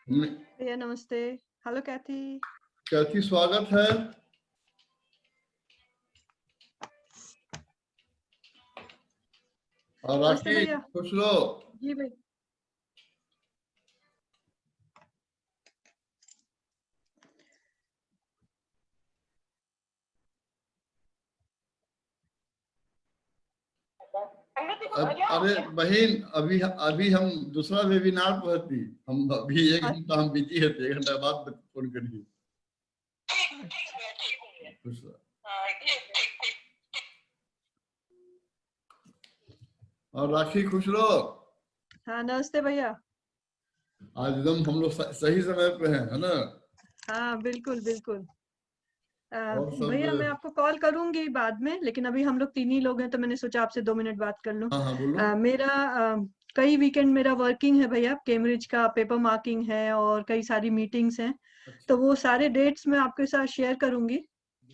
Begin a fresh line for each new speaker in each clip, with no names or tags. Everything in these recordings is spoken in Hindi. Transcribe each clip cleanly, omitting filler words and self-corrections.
भैया नमस्ते। हेलो कैथी।
कैथी स्वागत है। और
नमस्ते
राखी
भैया।
खुश लो।
जी भाई।
अरे बहन, अभी अभी हम दूसरा वेबिनार पर थी। हम अभी 1 घंटा हम बिजी है, 1 घंटा बाद फोन करिए। खुश रहो। और राखी खुश रहो।
हाँ नमस्ते भैया।
आज एकदम हम लोग सही समय पे हैं, है ना?
हाँ बिल्कुल बिल्कुल।
और सब।
भैया मैं आपको कॉल करूंगी बाद में, लेकिन अभी हम लोग 3 ही लोग हैं तो मैंने सोचा आपसे 2 मिनट बात कर लूं।
हाँ हाँ बोलो।
मेरा कई वीकेंड मेरा वर्किंग है भैया। कैम्ब्रिज का पेपर मार्किंग है और कई सारी मीटिंग्स हैं।
अच्छा,
तो वो सारे डेट्स मैं आपके साथ शेयर करूंगी।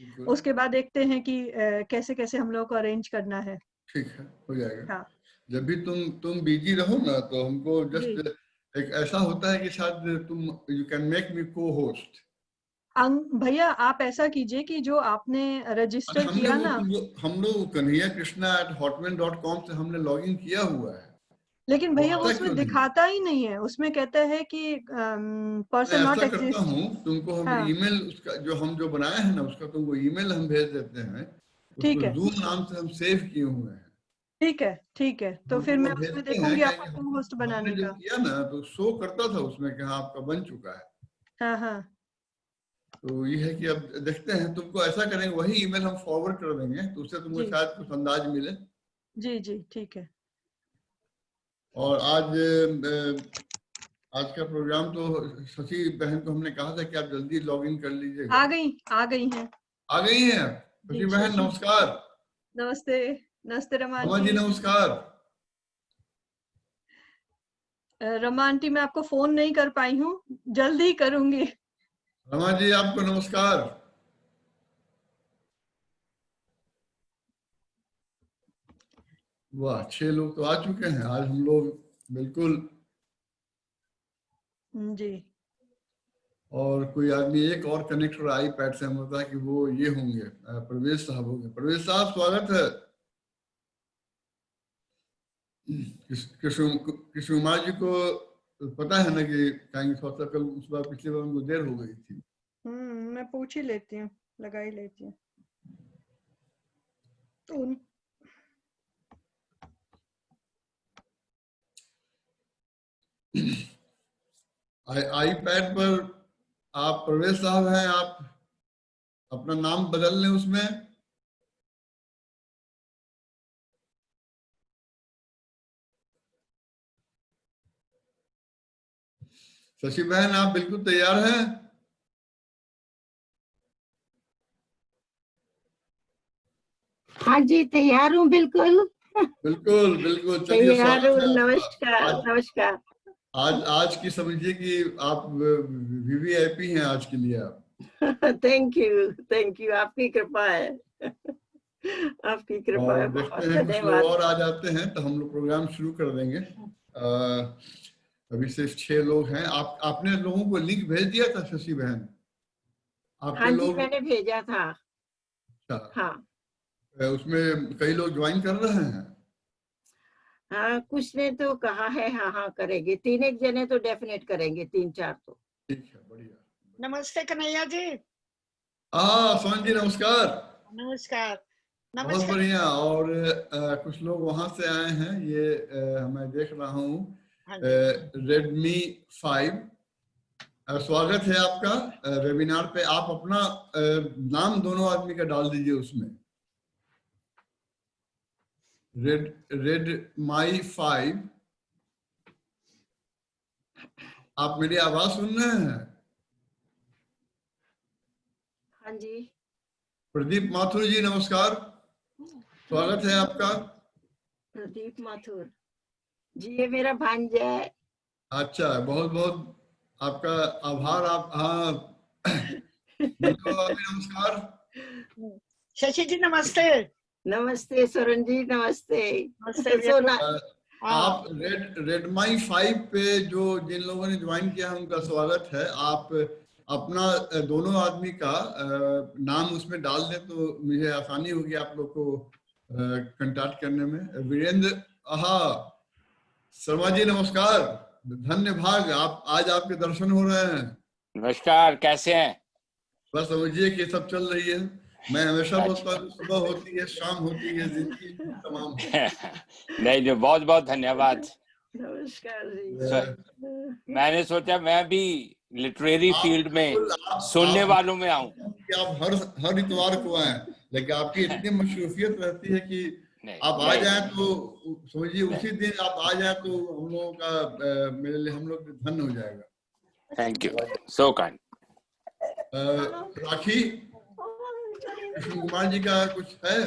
बिल्कुल
उसके बाद देखते हैं कि कैसे कैसे हम लोग को अरेंज करना है।
ठीक है, हो जाएगा।
हाँ
जब भी तुम बिजी रहो ना, तो हमको
जी।
जस्ट एक ऐसा होता है कि शायद तुम यू कैन मेक मी को होस्ट।
भैया आप ऐसा कीजिए कि जो आपने
अरे
रजिस्टर
हमने
किया ना,
हम लोग कन्हैया कृष्णा @hotmail.com से हमने लॉगिन किया हुआ है।
लेकिन
वो
भैया वो
आता
उसमें
क्यों नहीं?
दिखाता ही नहीं है। उसमें कहता है कि
मैं
पर्सन नॉट
ऐसा करता
एग्जिस्ट।
हूँ, तुमको हम
हाँ
ईमेल उसका जो बनाया है ना, उसका तुमको ईमेल हम भेज देते हैं।
ठीक
उसको
है
जूम नाम से हम सेव किए हुए हैं।
ठीक है ठीक है। तो
हमको
फिर
वो
मैं उसमें
भेजते हैं,
देखूंगी
क्या
आपका
कि
को होस्ट
हमने
बनाने
जब
का।
किया ना तो शो करता था उसमें कि हाँ आपका बन चुका है।
हाँ हाँ
तो ये है कि अब देखते हैं, तुमको ऐसा करेंगे वही ईमेल हम फॉरवर्ड कर देंगे, तो उससे तुमको
जी
शायद कुछ अंदाज मिले।
जी जी ठीक है।
और आज का प्रोग्राम तो शशि बहन को हमने कहा था कि आप जल्दी लॉग इन कर लीजिएगा।
आ गई हैं।
आ गई हैं। शशि
जी
बहन
शशि।
नमस्कार।
नमस्ते। नमस्ते रमा
रमा
आंटी।
जी नमस्कार।
रमा आंटी मैं आपको फोन नहीं कर पाई हूँ, जल्दी ही करूंगी।
रमा जी आपको नमस्कार। वाह, 6 लोग तो आ चुके हैं आज हम लोग। बिल्कुल।
जी
और कोई आदमी एक और कनेक्टर आईपैड से, हम होता है कि वो ये होंगे, प्रवेश साहब होंगे। प्रवेश साहब स्वागत है। कृष्ण कुमार जी को पता है ना कि कहेंगे, थोड़ा सा कल उस बार पिछले बार उनको देर हो गई थी।
मैं पूछ ही लेती हूँ, लगा ही लेती हूँ। तो
आईपैड पर आप प्रवेश साहब हैं, आप अपना नाम बदल लें उसमें। शशि बहन आप बिल्कुल तैयार हैं?
हाँ जी तैयार हूँ बिल्कुल।
बिल्कुल बिल्कुल, चलिए
तैयार
स्वागत
हूँ।
है आपका।
नमस्कार
आज
नमस्कार।
आज की समझिए कि आप वीवीआईपी हैं आज के लिए आप।
थैंक यू आपकी कृपा है। आपकी कृपा है,
और देखते
बहुत
हैं कुछ लोग
धन्यवाद।
और आ जाते हैं तो हम लोग प्रोग्राम शुरू कर देंगे। अभी सिर्फ 6 लोग हैं। आपने लोगों को लिंक भेज दिया था शशि बहन? आपके
हाँ जी
लोग?
मैंने भेजा था।
अच्छा,
हाँ
उसमें कई लोग ज्वाइन कर रहे हैं।
हाँ कुछ ने तो कहा है हाँ हाँ करेंगे, 3 एक जने तो डेफिनेट करेंगे, 3 4 तो।
ठीक है, बढ़िया।
नमस्ते कन्हैया जी।
हाँ सोन जी नमस्कार।
नमस्कार।
बहुत
नमस्कार।
बढ़िया। और कुछ लोग वहां से आए हैं, ये मैं देख रहा हूँ।
हाँ जी।
रेडमी 5, स्वागत है आपका वेबिनार पे। आप अपना नाम दोनों आदमी का डाल दीजिए उसमें। रेडमी 5। आप मेरी आवाज सुन रहे हैं?
हाँ जी
प्रदीप माथुर जी नमस्कार, स्वागत है आपका।
प्रदीप माथुर जी, ये मेरा भांजा है।
अच्छा, बहुत बहुत आपका आभार। आप हाँ मंजू भाभी नमस्कार।
शशि जी नमस्ते।
नमस्ते स्वरण जी, नमस्ते।
नमस्ते भैया।
सोना
आप रेड माई 5 पे जो जिन लोगों ने ज्वाइन किया है उनका स्वागत है। आप अपना दोनों आदमी का नाम उसमें डाल दें तो मुझे आसानी होगी आप लोग को कांटेक्ट करने में। वीरेंद्र शर्मा जी नमस्कार, धन्य भाग, आप आज आपके दर्शन हो रहे हैं।
नमस्कार, कैसे हैं?
बस समझिए कि सब चल रही है। मैं हमेशा बोलता हूँ सुबह होती है, शाम होती है, जिंदगी तमाम
नहीं जो बहुत बहुत धन्यवाद।
नमस्कार जी।
मैंने सोचा मैं भी लिटरेरी फील्ड में सुनने वालों में आऊं।
कि आप हर इतवार को आए, लेकिन आपकी इतनी मशरूफियत रहती है कि आप आ जाए तो समझिए उसी दिन आप आ जाए तो हम लोगों का मेरे लिए हम लोग धन्य हो जाएगा।
Thank you, so kind.
Rakhi Krishna Kumar ji का कुछ है?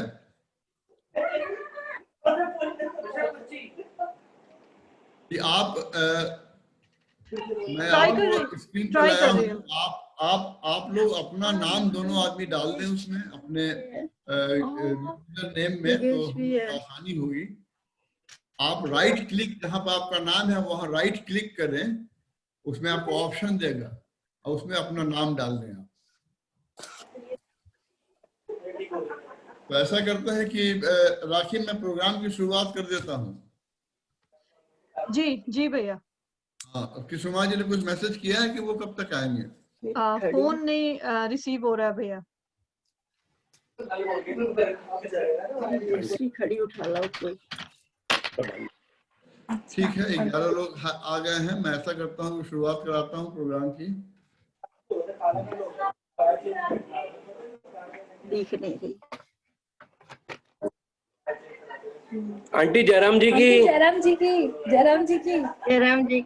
कि आप मैं आपको स्क्रीन पर लाया हूँ, आप लोग अपना नाम दोनों आदमी डाल दें उसमें अपने नेम में तो आसानी होगी। आप राइट क्लिक, जहां पर आपका नाम है वहां राइट क्लिक करें, उसमें आपको ऑप्शन देगा और उसमें अपना नाम डाल दें आप। तो ऐसा करते हैं कि राखी मैं प्रोग्राम की शुरुआत कर देता हूँ।
जी भैया।
हाँ, किशोमा जी ने कुछ मैसेज किया है कि वो कब तक आएंगे?
फोन नहीं रिसीव हो रहा है भैया।
खड़ी उठा लो कोई।
ठीक है, 11 लोग आ गए हैं। मैं ऐसा करता हूँ शुरुआत कराता हूँ प्रोग्राम की।
दिख नहीं रही।
आंटी जयराम जी की,
जयराम जी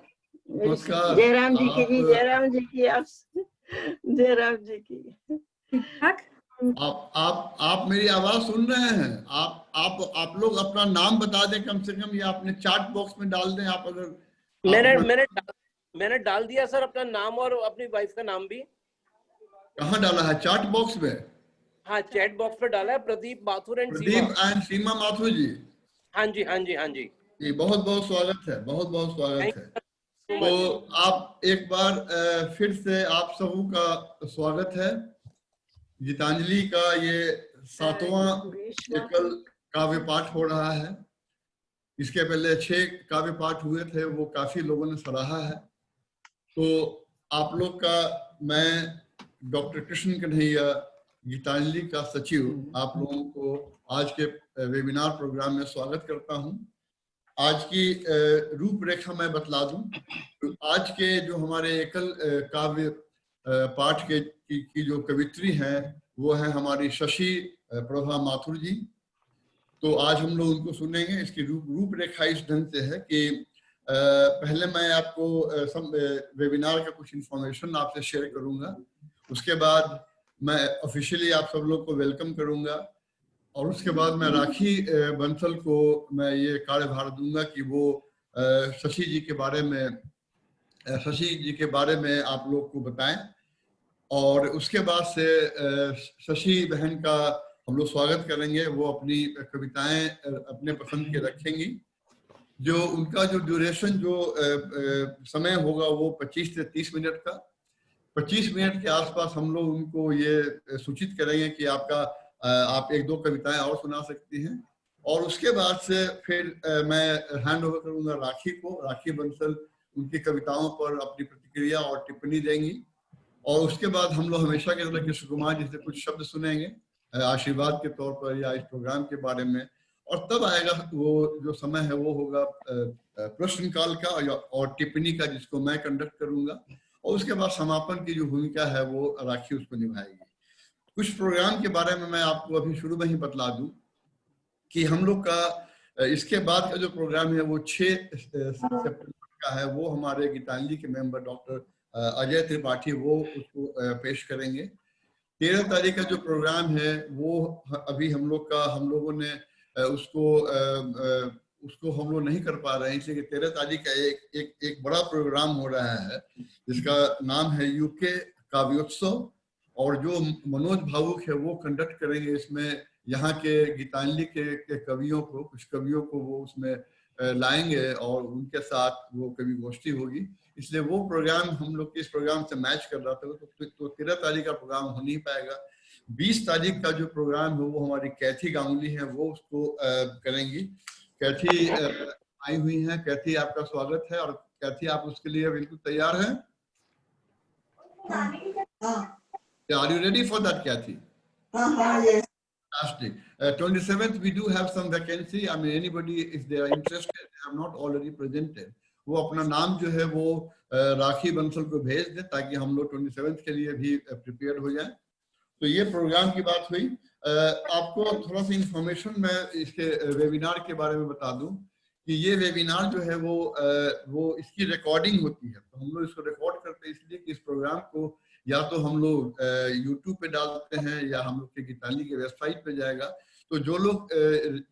नमस्कार।
जयराम जी की जी, जयराम जी की, आप जयराम जी की।
आप मेरी आवाज सुन रहे हैं? आप लोग अपना नाम बता दें कम से कम, या अपने चैट बॉक्स में डाल दें। आप अगर
मैंने डाल दिया सर अपना नाम और अपनी वाइफ का नाम भी।
कहाँ डाला है? चैट बॉक्स में?
हाँ, चैट बॉक्स पे डाला है, प्रदीप माथुर एंड
सीमा माथुर जी।
हाँ जी हाँ जी हाँ जी
जी, बहुत बहुत स्वागत है, बहुत बहुत स्वागत है। तो आप एक बार फिर से आप सबों का स्वागत है। गीतांजलि का ये 7वां एकल काव्य पाठ हो रहा है। इसके पहले 6 काव्य पाठ हुए थे, वो काफी लोगों ने सराहा है। तो आप लोग का मैं डॉक्टर कृष्ण कन्हैया, गीतांजलि का सचिव, आप लोगों को आज के वेबिनार प्रोग्राम में स्वागत करता हूं। आज की रूपरेखा मैं बतला दूं। तो आज के जो हमारे एकल काव्य पाठ की जो कवित्री हैं वो है हमारी शशि प्रभा माथुर जी। तो आज हम लोग उनको सुनेंगे। इसकी रूपरेखा इस ढंग से है कि पहले मैं आपको वेबिनार का कुछ इंफॉर्मेशन आपसे शेयर करूंगा। उसके बाद मैं ऑफिशियली आप सब लोग को वेलकम करूंगा और उसके बाद मैं राखी बंसल को मैं ये कार्यभार दूंगा कि वो शशि जी के बारे में आप लोग को बताएं। और उसके बाद से शशि बहन का हम लोग स्वागत करेंगे। वो अपनी कविताएं अपने पसंद के रखेंगी। जो उनका जो ड्यूरेशन जो समय होगा वो 25 से 30 मिनट का। 25 मिनट के आसपास हम लोग उनको ये सूचित करेंगे कि आप 1-2 कविताएं और सुना सकती हैं। और उसके बाद से फिर मैं हैंड ओवर करूंगा राखी को। राखी बंसल उनकी कविताओं पर अपनी प्रतिक्रिया और टिप्पणी देंगी। और उसके बाद हम लोग हमेशा के तरह कृष्ण कुमार जी से कुछ शब्द सुनेंगे आशीर्वाद के तौर पर या इस प्रोग्राम के बारे में। और तब आएगा वो जो समय है वो होगा प्रश्नकाल का और टिप्पणी का, जिसको मैं कंडक्ट करूंगा। और उसके बाद समापन की जो भूमिका है वो राखी उसको निभाएगी। कुछ प्रोग्राम के बारे में मैं आपको अभी शुरू में ही बतला दूं कि हम लोग का इसके बाद का जो प्रोग्राम है वो 6 सितंबर का है। वो हमारे गीतांजलि के मेंबर डॉक्टर अजय त्रिपाठी वो उसको पेश करेंगे। 13 तारीख का जो प्रोग्राम है वो अभी हम लोगों ने उसको हम लोग नहीं कर पा रहे हैं, इसलिए 13 तारीख का एक बड़ा प्रोग्राम हो रहा है जिसका नाम है यूके काव्योत्सव। और जो मनोज भावुक है वो कंडक्ट करेंगे। इसमें यहाँ के गीतांजलि के कवियों को, कुछ कवियों को वो उसमें लाएंगे और उनके साथ वो कभी गोष्ठी होगी, इसलिए वो प्रोग्राम हम लोग इस प्रोग्राम से मैच कर रहा था। तो 13 तारीख का प्रोग्राम हो नहीं पाएगा। 20 तारीख का जो प्रोग्राम है वो हमारी कैथी गांगुली है, वो उसको करेंगी। कैथी आई हुई हैं। कैथी, आपका स्वागत है। और कैथी, आप उसके लिए बिल्कुल तैयार हैं? Are you ready for that, Kathy?
Yes.
Fantastic. 27th we do have some vacancy. I mean, anybody if they are interested, they have not already presented, वो अपना नाम जो है वो राखी बंसल को भेज दे ताकि हम लोग 27th के लिए भी प्रिपेयर हो जाए। तो ये प्रोग्राम की बात हुई। आपको थोड़ा सा इंफॉर्मेशन मैं इसके वेबिनार के बारे में बता दूं कि ये वेबिनार जो है वो इसकी रिकॉर्डिंग होती है। तो हम लोग इसको रिकॉर्ड करते हैं इसलिए कि इस प्रोग्राम को या तो हम लोग यूट्यूब पे डालते हैं या हम लोग के गीतांजलि के वेबसाइट पे जाएगा। तो जो लोग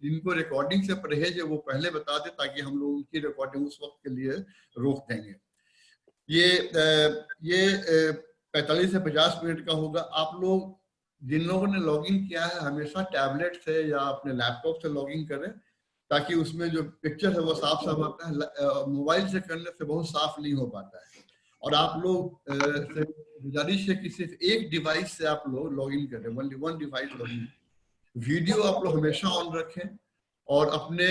जिनको रिकॉर्डिंग से परहेज है वो पहले बता दें ताकि हम लोग उनकी रिकॉर्डिंग उस वक्त के लिए रोक देंगे। ये 45 से 50 मिनट का होगा। आप लोग जिन लोगों ने लॉगिन किया है हमेशा टैबलेट से या अपने लैपटॉप से लॉगिन करें ताकि उसमें जो पिक्चर है वो साफ साफ आता है। मोबाइल से करने से बहुत साफ नहीं हो पाता है। और आप लोग गुजारिश है कि सिर्फ एक डिवाइस से आप लोग लॉगिन करें, only one device login. Video आप लोग हमेशा ऑन रखें और अपने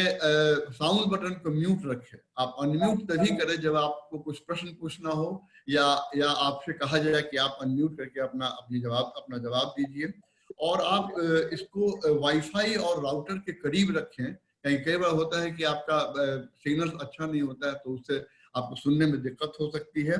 साउंड बटन को म्यूट रखें। आप अनम्यूट तभी करें जब आपको कुछ प्रश्न पूछना हो या आपसे कहा जाए कि आप अनम्यूट करके अपना जवाब दीजिए। और आप इसको वाईफाई और राउटर के करीब रखें। कई बार होता है कि आपका सिग्नल अच्छा नहीं होता है तो उससे आपको सुनने में दिक्कत हो सकती है।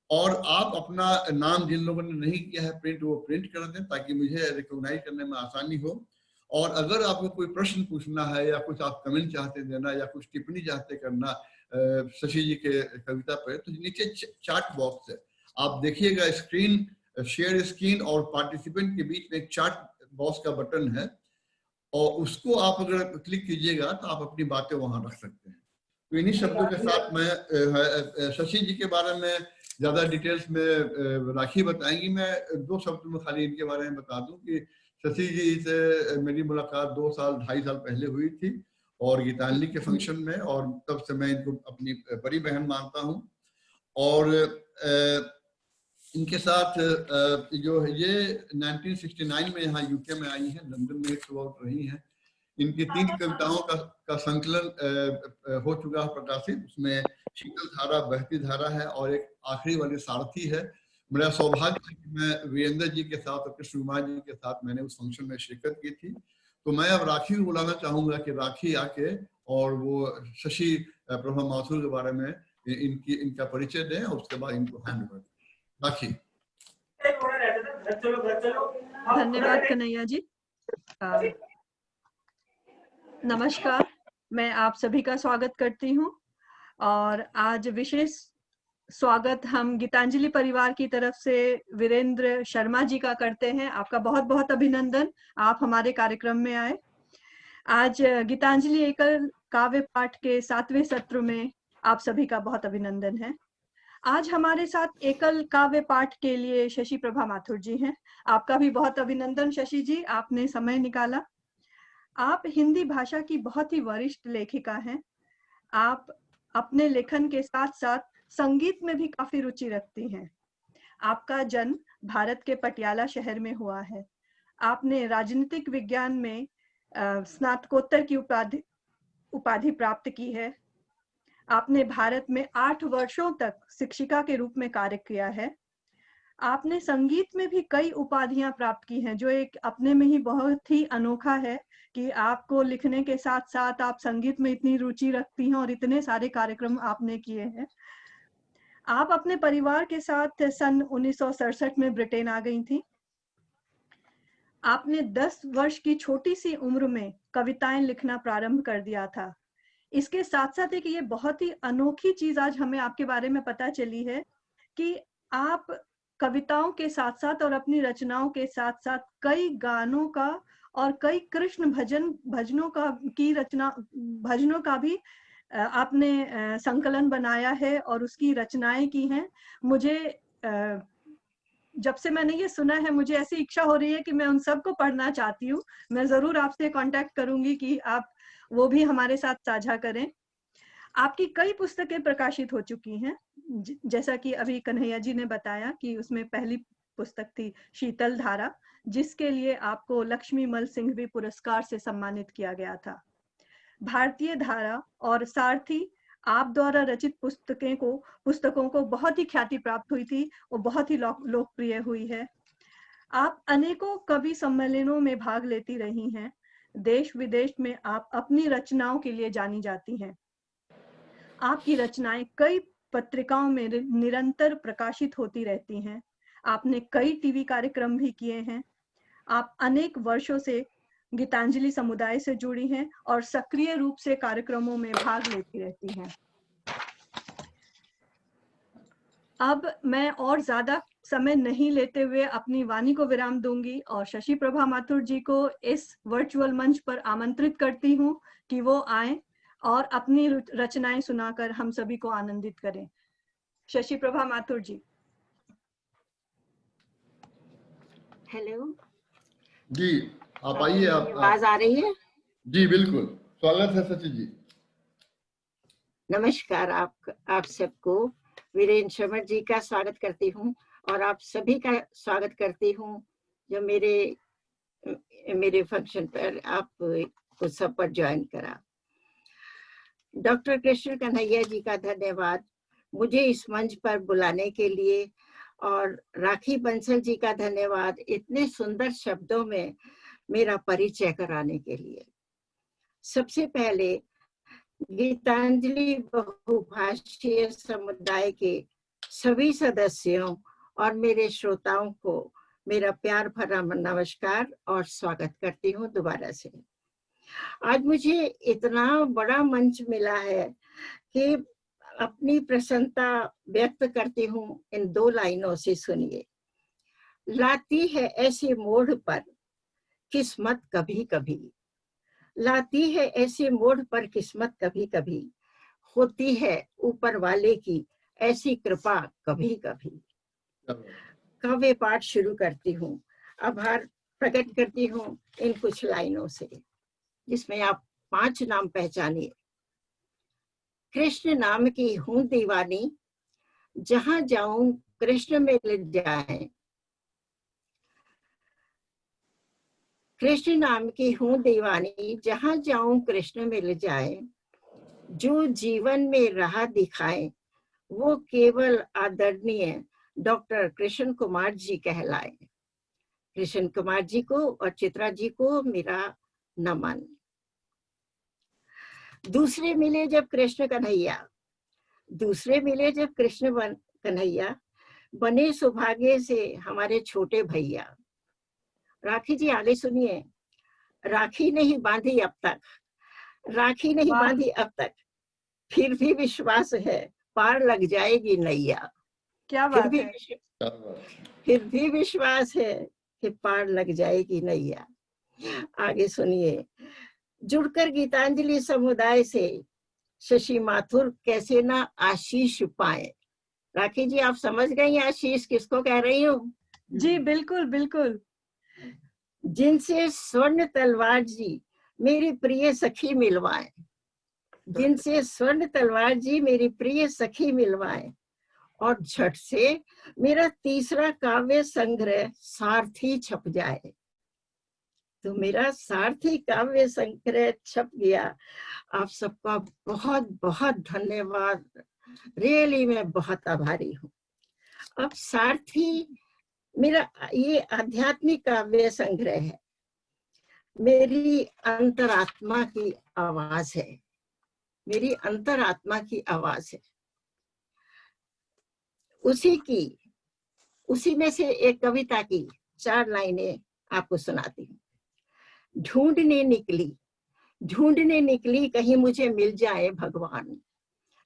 और आप अपना नाम जिन लोगों ने नहीं किया है प्रिंट, वो प्रिंट कर दें ताकि मुझे रिकॉग्नाइज करने में आसानी हो। और अगर आपको कोई प्रश्न पूछना है या कुछ आप कमेंट चाहते देना या कुछ टिप्पणी चाहते करना शशि जी के कविता पर, तो नीचे चैट बॉक्स है, आप देखिएगा स्क्रीन, शेयर स्क्रीन और पार्टिसिपेंट के बीच में एक चैट बॉक्स का बटन है और उसको आप अगर क्लिक कीजिएगा तो आप अपनी बातें वहां रख सकते हैं। तो इन्हीं शब्दों के साथ मैं शशि जी के बारे में ज्यादा डिटेल्स में राखी बताएंगी। मैं 2 शब्द में खाली इनके बारे में बता दूं कि शशि जी से मेरी मुलाकात 2-2.5 साल पहले हुई थी और गीतांजलि के फंक्शन में, और तब से मैं इनको अपनी बड़ी बहन मानता हूं। और इनके साथ जो है ये 1969 में यहाँ यूके में आई हैं, लंदन में 1 वर्ष रही हैं। इनकी 3 कविताओं का संकलन हो चुका है प्रकाशित। उसमें शीतल धारा, बहती धारा है और एक आखिरी वाली सारथी है। मेरा सौभाग्य है कि मैं वीरेंद्र जी के साथ और कृष्ण कुमार जी के साथ मैंने उस फंक्शन में शिरकत की थी। तो मैं अब राखी को बुलाना चाहूंगा कि राखी आके और वो शशि प्रभा माथुर के बारे में इनका परिचय दें और उसके बाद इनको हैंड ओवर। राखी।
धन्यवाद कन्हैया जी। नमस्कार, मैं आप सभी का स्वागत करती हूँ और आज विशेष स्वागत हम गीतांजलि परिवार की तरफ से वीरेंद्र शर्मा जी का करते हैं। आपका बहुत बहुत अभिनंदन, आप हमारे कार्यक्रम में आए। आज गीतांजलि एकल काव्य पाठ के 7वें सत्र में आप सभी का बहुत अभिनंदन है। आज हमारे साथ एकल काव्य पाठ के लिए शशि प्रभा माथुर जी हैं। आपका भी बहुत अभिनंदन शशि जी, आपने समय निकाला। आप हिंदी भाषा की बहुत ही वरिष्ठ लेखिका हैं। आप अपने लेखन के साथ साथ संगीत में भी काफी रुचि रखती हैं। आपका जन्म भारत के पटियाला शहर में हुआ है। आपने राजनीतिक विज्ञान में स्नातकोत्तर की उपाधि प्राप्त की है। आपने भारत में 8 वर्षों तक शिक्षिका के रूप में कार्य किया है। आपने संगीत में भी कई उपाधियां प्राप्त की हैं, जो एक अपने में ही बहुत ही अनोखा है कि आपको लिखने के साथ साथ आप संगीत में इतनी रुचि रखती हैं और इतने सारे कार्यक्रम आपने किए हैं। आप अपने परिवार के साथ सन 1967 में ब्रिटेन आ गई थी। आपने 10 वर्ष की छोटी सी उम्र में कविताएं लिखना प्रारंभ कर दिया था। इसके साथ साथ एक ये बहुत ही अनोखी चीज आज हमें आपके बारे में पता चली है कि आप कविताओं के साथ साथ और अपनी रचनाओं के साथ साथ कई गानों का और कई कृष्ण भजनों का भी आपने संकलन बनाया है और उसकी रचनाएं की हैं। मुझे जब से मैंने ये सुना है मुझे ऐसी इच्छा हो रही है कि मैं उन सबको पढ़ना चाहती हूँ। मैं जरूर आपसे कांटेक्ट करूंगी कि आप वो भी हमारे साथ साझा करें। आपकी कई पुस्तकें प्रकाशित हो चुकी हैं, जैसा कि अभी कन्हैया जी ने बताया कि उसमें पहली पुस्तक थी शीतल धारा, जिसके लिए आपको लक्ष्मीमल सिंघवी पुरस्कार से सम्मानित किया गया था। भारतीय धारा और सारथी आप द्वारा रचित पुस्तकों को बहुत ही ख्याति प्राप्त हुई थी और बहुत ही लोकप्रिय हुई है। आप अनेकों कवि सम्मेलनों में भाग लेती रही हैं। देश विदेश में आप अपनी रचनाओं के लिए जानी जाती हैं। आपकी रचनाएं कई पत्रिकाओं में निरंतर प्रकाशित होती रहती हैं। आपने कई टीवी कार्यक्रम भी किए हैं। आप अनेक वर्षों से गीतांजलि समुदाय से जुड़ी हैं और सक्रिय रूप से कार्यक्रमों में भाग लेती रहती हैं। अब मैं और ज्यादा समय नहीं लेते हुए अपनी वाणी को विराम दूंगी और शशि प्रभा माथुर जी को इस वर्चुअल मंच पर आमंत्रित करती हूँ कि वो आए और अपनी रचनाएं सुनाकर हम सभी को आनंदित करें। शशि प्रभा माथुर जी।
हेलो
जी, आप आइए।
आवाज आ रही है?
जी बिल्कुल, स्वागत है शशि जी।
नमस्कार। आप सबको वीरेंद्र शर्मा जी का स्वागत करती हूँ और आप सभी का स्वागत करती हूँ जो मेरे फंक्शन पर आप उत्सव पर ज्वाइन करा। डॉक्टर कृष्ण कन्हैया जी का धन्यवाद मुझे इस मंच पर बुलाने के लिए, और राखी बंसल जी का धन्यवाद इतने सुंदर शब्दों में मेरा परिचय कराने के लिए। सबसे पहले गीतांजलि बहुभाषीय समुदाय के सभी सदस्यों और मेरे श्रोताओं को मेरा प्यार भरा नमस्कार और स्वागत करती हूँ दोबारा से। आज मुझे इतना बड़ा मंच मिला है कि अपनी प्रसन्नता व्यक्त करती हूँ इन 2 लाइनों से। सुनिए। लाती है ऐसे मोड़ पर किस्मत कभी कभी, लाती है ऐसे मोड़ पर किस्मत कभी कभी, होती है ऊपर वाले की ऐसी कृपा कभी कभी। काव्य पाठ शुरू करती हूँ। आभार प्रकट करती हूँ इन कुछ लाइनों से, जिसमें आप 5 नाम पहचानिए। कृष्ण नाम की हूँ दीवानी, जहां जाऊं कृष्ण मिल जाए। कृष्ण नाम की हूँ दीवानी, जहां जाऊं कृष्ण मिल जाए। जो जीवन में राह दिखाए वो केवल आदरणीय डॉक्टर कृष्ण कुमार जी कहलाए। कृष्ण कुमार जी को और चित्रा जी को मेरा नमन। दूसरे मिले जब कृष्ण कन्हैया, दूसरे मिले जब कृष्ण कन्हैया, बने सौभाग्य से हमारे छोटे भैया। राखी जी आगे सुनिए। राखी नहीं बांधी अब तक, राखी नहीं बांधी अब तक, फिर भी विश्वास है पार लग जाएगी नैया।
क्या बात है।
फिर भी विश्वास है कि पार लग जाएगी नैया। आगे सुनिए। जुड़कर गीतांजलि समुदाय से शशि माथुर कैसे ना आशीष पाए। राखी जी आप समझ गई आशीष किसको कह रही हूँ?
जी बिल्कुल बिल्कुल।
जिनसे स्वर्ण तलवार जी मेरी प्रिय सखी मिलवाए, जिनसे स्वर्ण तलवार जी मेरी प्रिय सखी मिलवाए, और झट से मेरा तीसरा काव्य संग्रह सारथी छप जाए। तो मेरा सारथी काव्य संग्रह छप गया। आप सबका बहुत बहुत धन्यवाद। रियली मैं बहुत आभारी हूँ। अब सारथी मेरा ये आध्यात्मिक काव्य संग्रह है, मेरी अंतरात्मा की आवाज है, मेरी अंतरात्मा की आवाज है। उसी में से एक कविता की 4 लाइनें आपको सुनाती हूँ। ढूंढने निकली कहीं मुझे मिल जाए भगवान,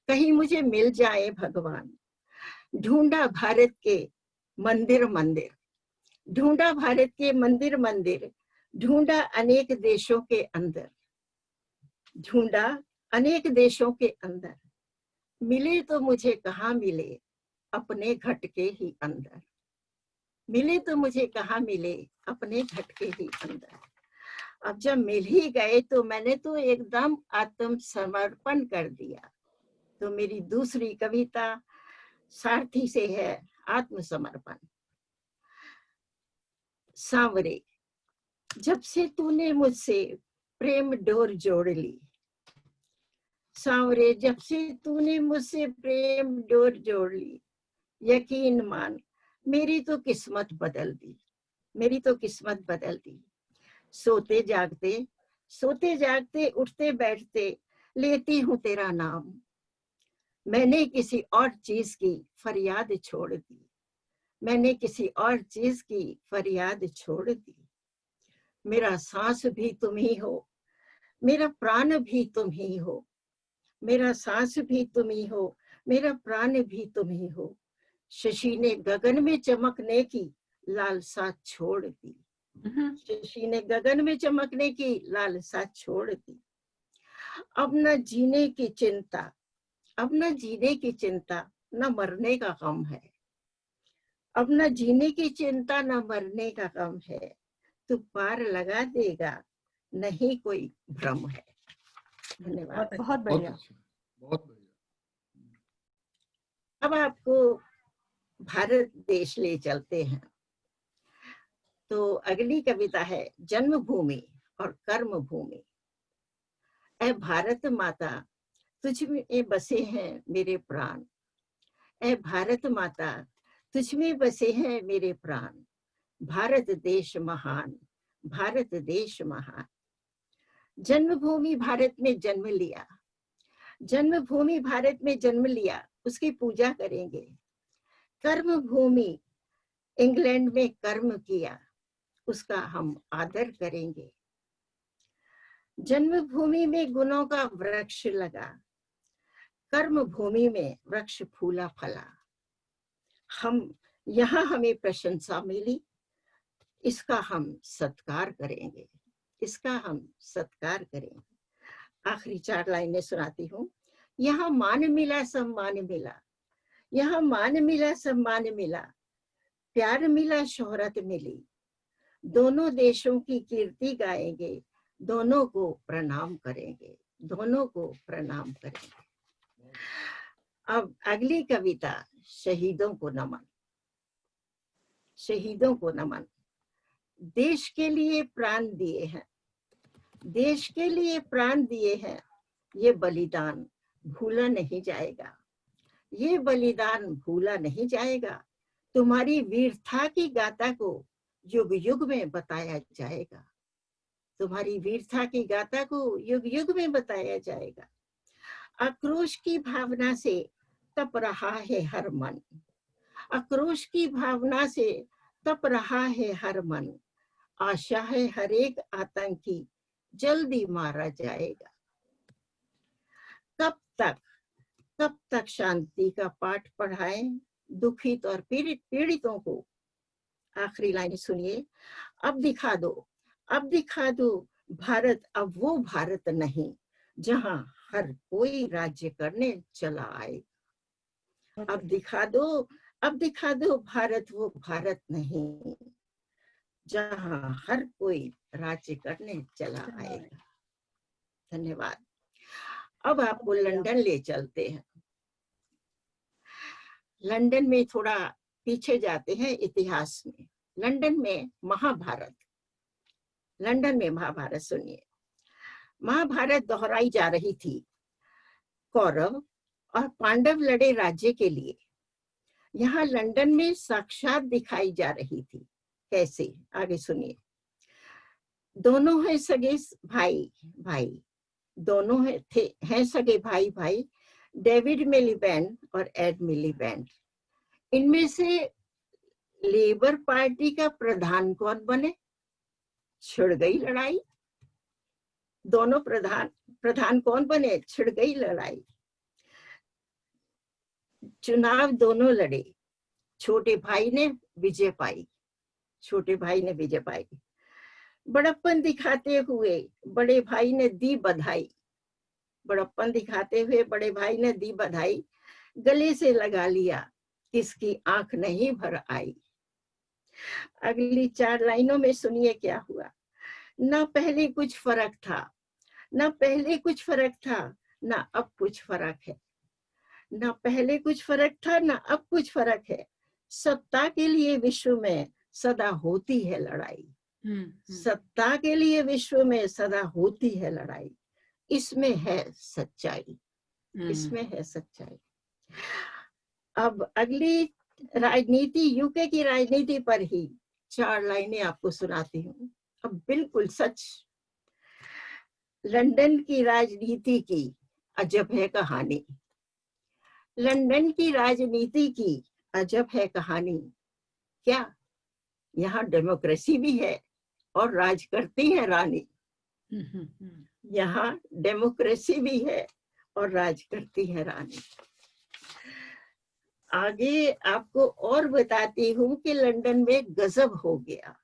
कहीं मुझे मिल जाए भगवान। ढूंढा भारत के मंदिर मंदिर, ढूंढा भारत के मंदिर मंदिर, ढूंढा अनेक देशों के अंदर, ढूंढा अनेक देशों के अंदर। मिले तो मुझे कहाँ मिले, अपने घट के ही अंदर। मिले तो मुझे कहाँ मिले, अपने घट के ही अंदर। अब जब मिल ही गए तो मैंने तो एकदम आत्मसमर्पण कर दिया। तो मेरी दूसरी कविता सारथी से है, आत्मसमर्पण। सांवरे, जब से तूने मुझसे प्रेम डोर जोड़ ली, सांवरे जब से तूने मुझसे प्रेम डोर जोड़ ली, यकीन मान मेरी तो किस्मत बदल दी, मेरी तो किस्मत बदल दी। सोते जागते उठते बैठते लेती हूँ तेरा नाम, मैंने किसी और चीज की फरियाद छोड़ दी, मैंने किसी और चीज की फरियाद छोड़ दी। मेरा सांस भी तुम ही हो, मेरा प्राण भी तुम ही हो, मेरा सांस भी तुम ही हो, मेरा प्राण भी तुम ही हो। शशि ने गगन में चमकने की लालसा छोड़ दी, शशि ने गगन में चमकने की लालसा छोड़ दी। अब न जीने की चिंता, अब न जीने की चिंता, न मरने का गम है, अब न जीने की चिंता, न मरने का गम है। तू पार लगा देगा, नहीं कोई भ्रम है। धन्यवाद।
बहुत बढ़िया।
बहुत बढ़िया।
अब आपको भारत देश ले चलते हैं। तो अगली कविता है जन्मभूमि और कर्म भूमि। ऐ भारत माता, तुझ में बसे हैं मेरे प्राण, ऐ भारत माता, तुझ में बसे हैं मेरे प्राण। भारत देश महान, भारत देश महान। जन्मभूमि भारत में जन्म लिया, जन्मभूमि भारत में जन्म लिया, उसकी पूजा करेंगे। कर्म भूमि इंग्लैंड में कर्म किया, उसका हम आदर करेंगे। जन्मभूमि में गुणों का वृक्ष लगा, कर्म भूमि में वृक्ष फूला फला। हम यहाँ हमें प्रशंसा मिली, इसका हम सत्कार करेंगे, इसका हम सत्कार करेंगे। आखिरी 4 लाइनें सुनाती हूँ। यहाँ मान मिला सम्मान मिला, यहाँ मान मिला सम्मान मिला, प्यार मिला शोहरत मिली। दोनों देशों की कीर्ति गाएंगे, दोनों को प्रणाम करेंगे, दोनों को प्रणाम करेंगे। अब अगली कविता शहीदों को नमन। शहीदों को नमन। देश के लिए प्राण दिए हैं, देश के लिए प्राण दिए हैं, ये बलिदान भूला नहीं जाएगा, ये बलिदान भूला नहीं जाएगा। तुम्हारी वीरता की गाथा को युग युग में बताया जाएगा, तुम्हारी वीरता की गाथा को युग युग में बताया जाएगा। आक्रोश की भावना से तप रहा है हर मन, आक्रोश की भावना से तप रहा है हर मन। आशा है हर एक आतंकी जल्दी मारा जाएगा। कब तक शांति का पाठ पढ़ाएं दुखित और पीड़ितों को। आखिरी लाइन सुनिए। अब दिखा दो भारत अब वो भारत नहीं जहां हर कोई राज्य करने चला आए। अब दिखा दो भारत वो भारत नहीं जहां हर कोई राज्य करने चला आएगा। धन्यवाद। अब आपको लंदन ले चलते हैं। लंदन में थोड़ा पीछे जाते हैं इतिहास में। लंदन में महाभारत, लंदन में महाभारत सुनिए। महाभारत दोहराई जा रही थी। कौरव और पांडव लड़े राज्य के लिए। यहाँ लंदन में साक्षात दिखाई जा रही थी। कैसे? आगे सुनिए। दोनों हैं सगे भाई, दोनों हैं सगे भाई, डेविड मिलीबैंड और एड मिलीबैंड। इनमें से लेबर पार्टी का प्रधान कौन बने? छिड़ गई लड़ाई। दोनों प्रधान कौन बने? छिड़ गई लड़ाई। चुनाव दोनों लड़े। छोटे भाई ने विजय पाई, छोटे भाई ने विजय पाई। बड़प्पन दिखाते हुए बड़े भाई ने दी बधाई, बड़प्पन दिखाते हुए बड़े भाई ने दी बधाई। गले से लगा लिया, किसकी आंख नहीं भर आई। अगली 4 लाइनों में सुनिए क्या हुआ। ना पहले कुछ फर्क था, ना पहले कुछ फर्क था, ना अब कुछ फर्क है। ना पहले कुछ फर्क था ना अब कुछ फर्क है। सत्ता के लिए विश्व में सदा होती है लड़ाई। सत्ता के लिए विश्व में सदा होती है लड़ाई। इसमें है सच्चाई, इसमें है सच्चाई। अब अगली राजनीति, यूके की राजनीति पर ही 4 लाइनें आपको सुनाती हूँ। अब बिल्कुल सच। लंदन की राजनीति की अजब है कहानी। लंदन की राजनीति की अजब है कहानी। क्या यहाँ डेमोक्रेसी भी है और राज करती है रानी। यहाँ डेमोक्रेसी भी है और राज करती है रानी। आगे आपको और बताती हूँ कि लंदन में गजब हो गया।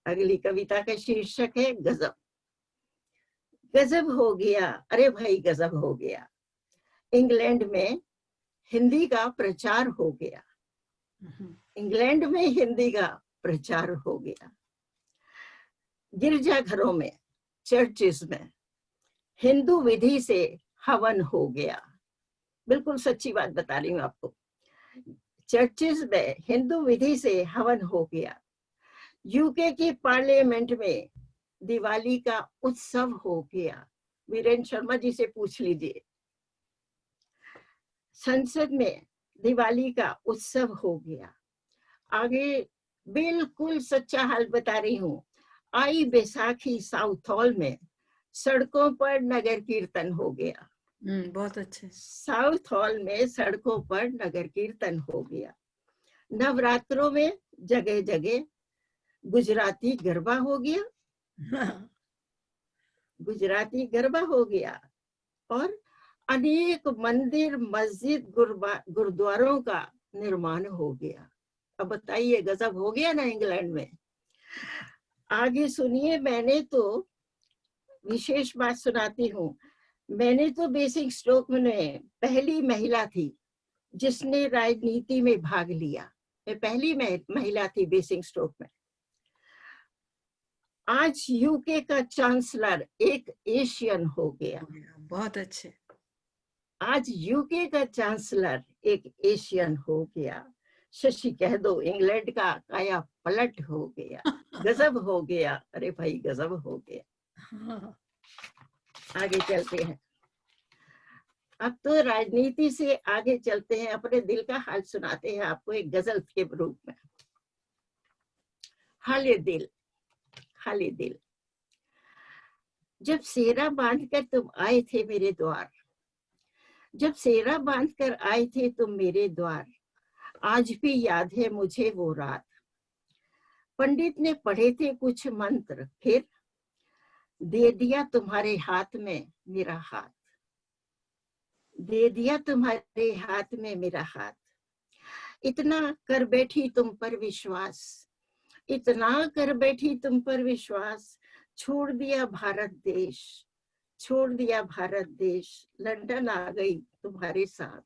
अगली कविता का शीर्षक है गजब। गजब हो गया, अरे भाई गजब हो गया। इंग्लैंड में हिंदी का प्रचार हो गया। इंग्लैंड में हिंदी का प्रचार हो गया। गिरजाघरों में, चर्चेस में हिंदू विधि से हवन हो गया। बिल्कुल सच्ची बात बता रही हूँ आपको। चर्चेस में हिंदू विधि से हवन हो गया। यूके की पार्लियामेंट में दिवाली का उत्सव हो गया। वीरेंद्र शर्मा जी से पूछ लीजिए। संसद में दिवाली का उत्सव हो गया। आगे बिल्कुल सच्चा हाल बता रही हूँ। आई बैसाखी साउथ हॉल में सड़कों पर नगर कीर्तन हो गया।
बहुत अच्छे।
साउथ हॉल में सड़कों पर नगर कीर्तन हो गया। नवरात्रों में जगह जगह गुजराती गरबा हो गया। गुजराती गरबा हो गया। और अनेक मंदिर, मस्जिद, गुरुद्वारों का निर्माण हो गया। अब बताइए गजब हो गया ना इंग्लैंड में। आगे सुनिए, मैंने तो विशेष बात सुनाती हूँ। मैंने तो बेसिक स्ट्रोक में पहली महिला थी जिसने राजनीति में भाग लिया। मैं पहली महिला थी बेसिक स्ट्रोक में। आज यूके का चांसलर एक एशियन हो गया।
बहुत अच्छे।
आज यूके का चांसलर एक एशियन हो गया। शशि कह दो इंग्लैंड का काया पलट हो गया। गजब हो गया, अरे भाई गजब हो गया। आगे चलते हैं। अब तो राजनीति से आगे चलते हैं, अपने दिल का हाल सुनाते हैं आपको एक गजल के रूप में। हाले दिल, हाले दिल। जब सेरा बांधकर तुम आए थे मेरे द्वार, जब सेरा बांधकर आए थे तुम मेरे द्वार, आज भी याद है मुझे वो रात। पंडित ने पढ़े थे कुछ मंत्र, फिर दे दिया तुम्हारे हाथ में मेरा हाथ। दे दिया तुम्हारे हाथ में मेरा हाथ। इतना कर बैठी तुम पर विश्वास, इतना कर बैठी तुम पर विश्वास। छोड़ दिया भारत देश, छोड़ दिया भारत देश। लंदन आ गई तुम्हारे साथ,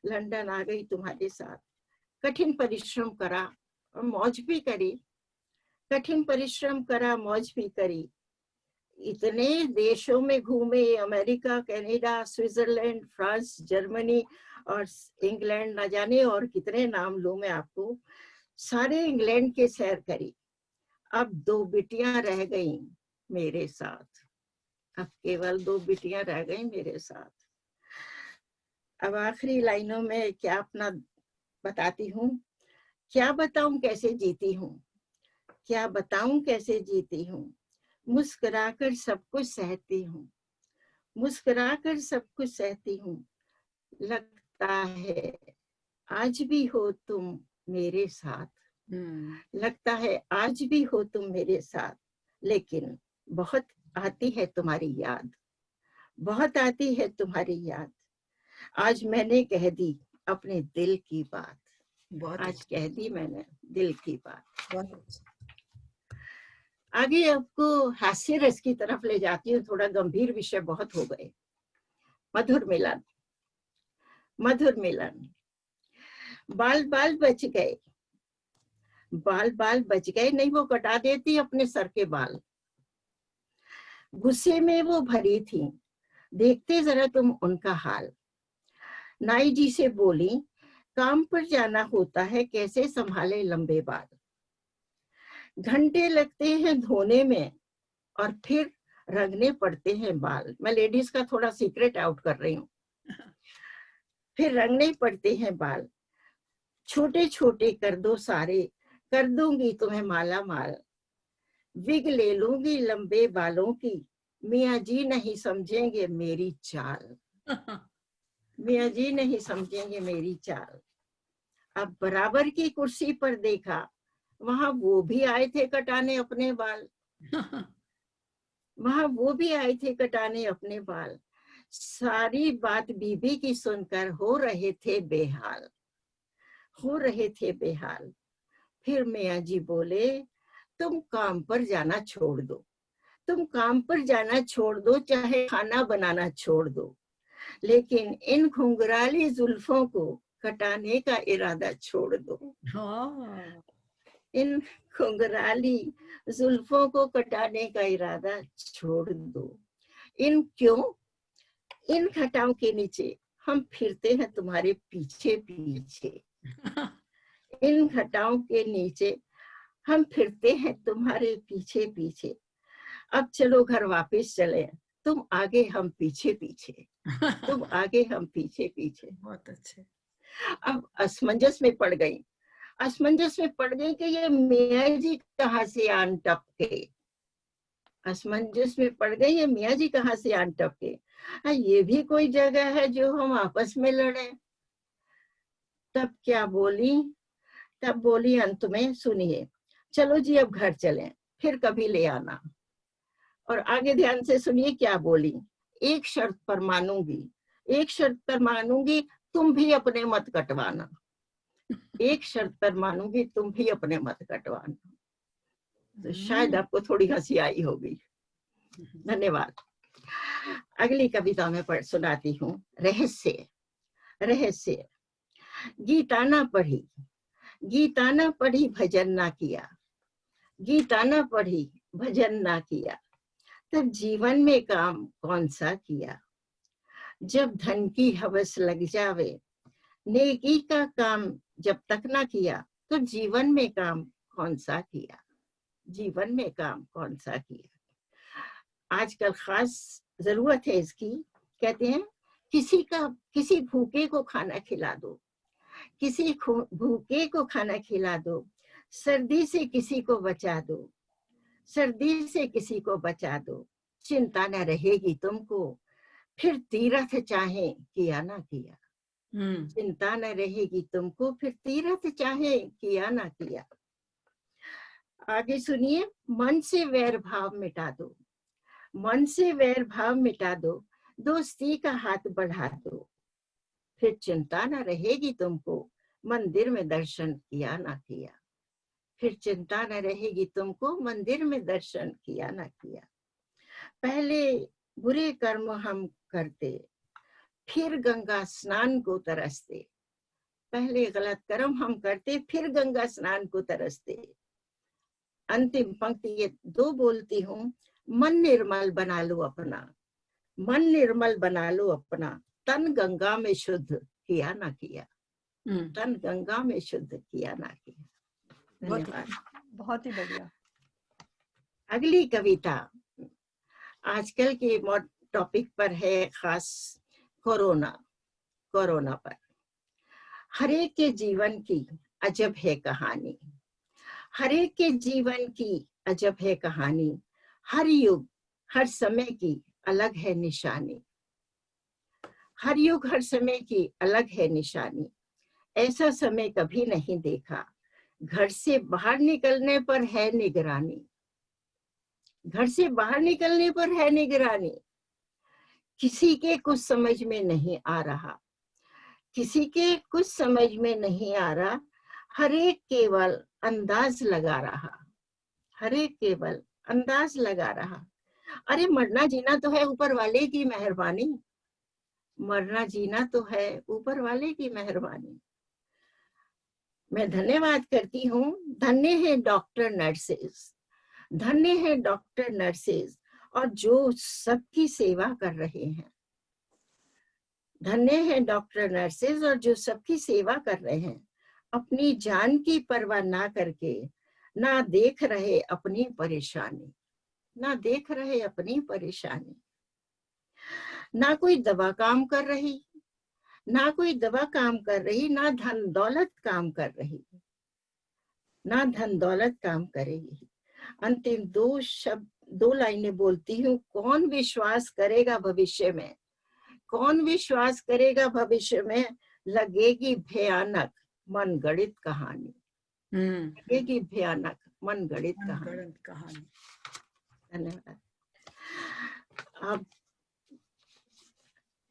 लंदन आ गई तुम्हारे साथ। कठिन परिश्रम करा और मौज भी करी, कठिन परिश्रम करा मौज भी करी। इतने देशों में घूमे, America, Canada, Switzerland, France, Germany और इंग्लैंड, न जाने और कितने नाम लूं मैं आपको। सारे इंग्लैंड के सैर करी। अब 2 बिटियां रह गई मेरे साथ, अब केवल 2 बिटियां रह गई मेरे साथ। अब आखिरी लाइनों में क्या अपना बताती हूँ। क्या बताऊं कैसे जीती हूँ, क्या बताऊं कैसे जीती हूँ। मुस्कुराकर सब कुछ सहती हूँ, मुस्कुराकर सब कुछ सहती हूँ। लगता है आज भी हो तुम मेरे साथ, लगता है आज भी हो तुम मेरे साथ। लेकिन बहुत आती है तुम्हारी याद, बहुत आती है तुम्हारी याद। आज मैंने कह दी अपने दिल की बात, आज कह दी मैंने दिल की बात। आगे आपको हास्य रस की तरफ ले जाती हूँ, थोड़ा गंभीर विषय बहुत हो गए। मधुर मिलन, मधुर मिलन। बाल बाल बच गए, बाल बाल बच गए। नहीं, वो कटा देती अपने सर के बाल। गुस्से में वो भरी थी, देखते जरा तुम उनका हाल। नाई जी से बोली, काम पर जाना होता है, कैसे संभाले लंबे बाल। घंटे लगते हैं धोने में और फिर रंगने पड़ते हैं बाल। मैं लेडीज का थोड़ा सीक्रेट आउट कर रही हूँ। फिर रंगने पड़ते हैं बाल, छोटे छोटे कर दो सारे, कर दूंगी तुम्हें माला माल। विग ले लूंगी लंबे बालों की, मियाँ जी नहीं समझेंगे मेरी चाल। मियाँ जी नहीं समझेंगे मेरी चाल। अब बराबर की कुर्सी पर देखा, वहां वो भी आए थे कटाने अपने बाल। वहां वो भी आए थे कटाने अपने बाल। सारी बात बीबी की सुनकर हो रहे थे बेहाल, हो रहे थे बेहाल। फिर मियाँ जी बोले, तुम काम पर जाना छोड़ दो, तुम काम पर जाना छोड़ दो, चाहे खाना बनाना छोड़ दो, लेकिन इन घुंघराली जुल्फों को कटाने का इरादा छोड़ दो। इन घुंघराली जुल्फों को कटाने का इरादा छोड़ दो। इन घटाओं के नीचे हम फिरते हैं तुम्हारे पीछे पीछे। इन घटाओं के नीचे हम फिरते हैं तुम्हारे पीछे पीछे। अब चलो घर वापस चले, तुम आगे हम पीछे पीछे, तुम आगे हम पीछे पीछे।
बहुत अच्छे।
अब असमंजस में पड़ गई, असमंजस में पड़ गई कि ये मियाँ जी कहाँ से आन टपके। असमंजस में पड़ गई, ये मियाँ जी कहाँ से आन टपके। ये भी कोई जगह है जो हम आपस में लड़े। तब क्या बोली, तब बोली अंत में, सुनिए, चलो जी अब घर चलें, फिर कभी ले आना। और आगे ध्यान से सुनिए क्या बोली, एक शर्त पर मानूंगी, एक शर्त पर मानूंगी, तुम भी अपने मत कटवाना। एक शर्त पर मानूंगी, तुम भी अपने मत कटवाना। तो शायद आपको थोड़ी हंसी आई होगी। धन्यवाद। अगली कविता में पढ़ सुनाती हूँ। रहस्य। रहस्य। गीता ना पढ़ी, गीता ना पढ़ी, भजन ना किया, गीता ना पढ़ी, भजन ना किया, तब जीवन में काम कौन सा किया। जब धन की हवस लग जावे, नेकी का काम जब तक ना किया, तो जीवन में काम कौन सा किया, जीवन में काम कौन सा किया। आजकल खास जरूरत है इसकी। कहते हैं किसी भूखे को खाना खिला दो, किसी भूखे को खाना खिला दो, सर्दी से किसी को बचा दो, सर्दी से किसी को बचा दो, चिंता न रहेगी तुमको, फिर तीर्थ चाहे किया ना किया। चिंता न रहेगी तुमको, फिर तीर्थ चाहे किया ना किया। आगे सुनिए। मन से वैर भाव मिटा दो, मन से वैर भाव मिटा दो, दोस्ती का हाथ बढ़ा दो, फिर चिंता न रहेगी तुमको, मंदिर में दर्शन किया ना किया। फिर चिंता न रहेगी तुमको, मंदिर में दर्शन किया ना किया। पहले बुरे कर्म हम करते, फिर गंगा स्नान को तरसते। पहले गलत कर्म हम करते, फिर गंगा स्नान को तरसते। अंतिम पंक्ति ये दो बोलती हूँ। मन निर्मल बना लो अपना, मन निर्मल बना लो अपना, तन गंगा में शुद्ध किया ना किया, तन गंगा में शुद्ध किया ना किया। धन्यवाद।
बहुत ही बढ़िया।
अगली कविता आजकल के टॉपिक पर है, खास कोरोना। कोरोना पर। हर एक के जीवन की अजब है कहानी, हर एक के जीवन की अजब है कहानी, हर युग हर समय की अलग है निशानी, हर युग हर समय की अलग है निशानी। ऐसा समय कभी नहीं देखा, घर से बाहर निकलने पर है निगरानी, घर से बाहर निकलने पर है निगरानी। किसी के कुछ समझ में नहीं आ रहा, किसी के कुछ समझ में नहीं आ रहा, हर एक केवल अंदाज लगा रहा, हर एक केवल अंदाज लगा रहा। अरे मरना जीना तो है ऊपर वाले की मेहरबानी, मरना जीना तो है ऊपर वाले की मेहरबानी। मैं धन्यवाद करती हूँ। धन्य है डॉक्टर नर्सेस, धन्य है डॉक्टर नर्सेस, और जो सबकी सेवा कर रहे हैं। धन्य है डॉक्टर नर्सेज और जो सबकी सेवा कर रहे हैं, अपनी जान की परवाह ना करके, ना देख रहे अपनी परेशानी, ना देख रहे अपनी परेशानी। ना कोई दवा काम कर रही, ना कोई दवा काम कर रही, ना धन दौलत काम कर रही, ना धन दौलत काम करेगी। अंतिम दो लाइनें बोलती हूँ। कौन विश्वास करेगा भविष्य में, कौन विश्वास करेगा भविष्य में, लगेगी भयानक मनगढ़ंत कहानी, लगेगी भयानक मनगढ़ंत कहानी। धन्यवाद।